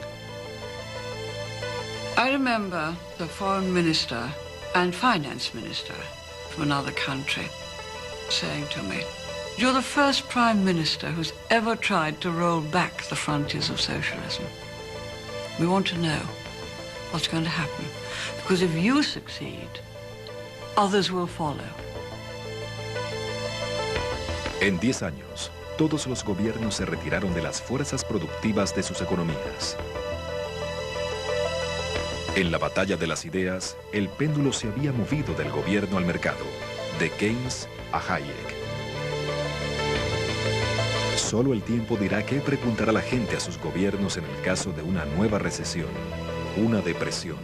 I remember the foreign minister and finance minister from another country saying to me, "You're the first prime minister who's ever tried to roll back the frontiers of socialism. We want to know what's going to happen, because if you succeed, others will follow." En 10 años, todos los gobiernos se retiraron de las fuerzas productivas de sus economías. En la batalla de las ideas, el péndulo se había movido del gobierno al mercado, de Keynes a Hayek. Solo el tiempo dirá qué preguntará la gente a sus gobiernos en el caso de una nueva recesión, una depresión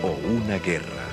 o una guerra.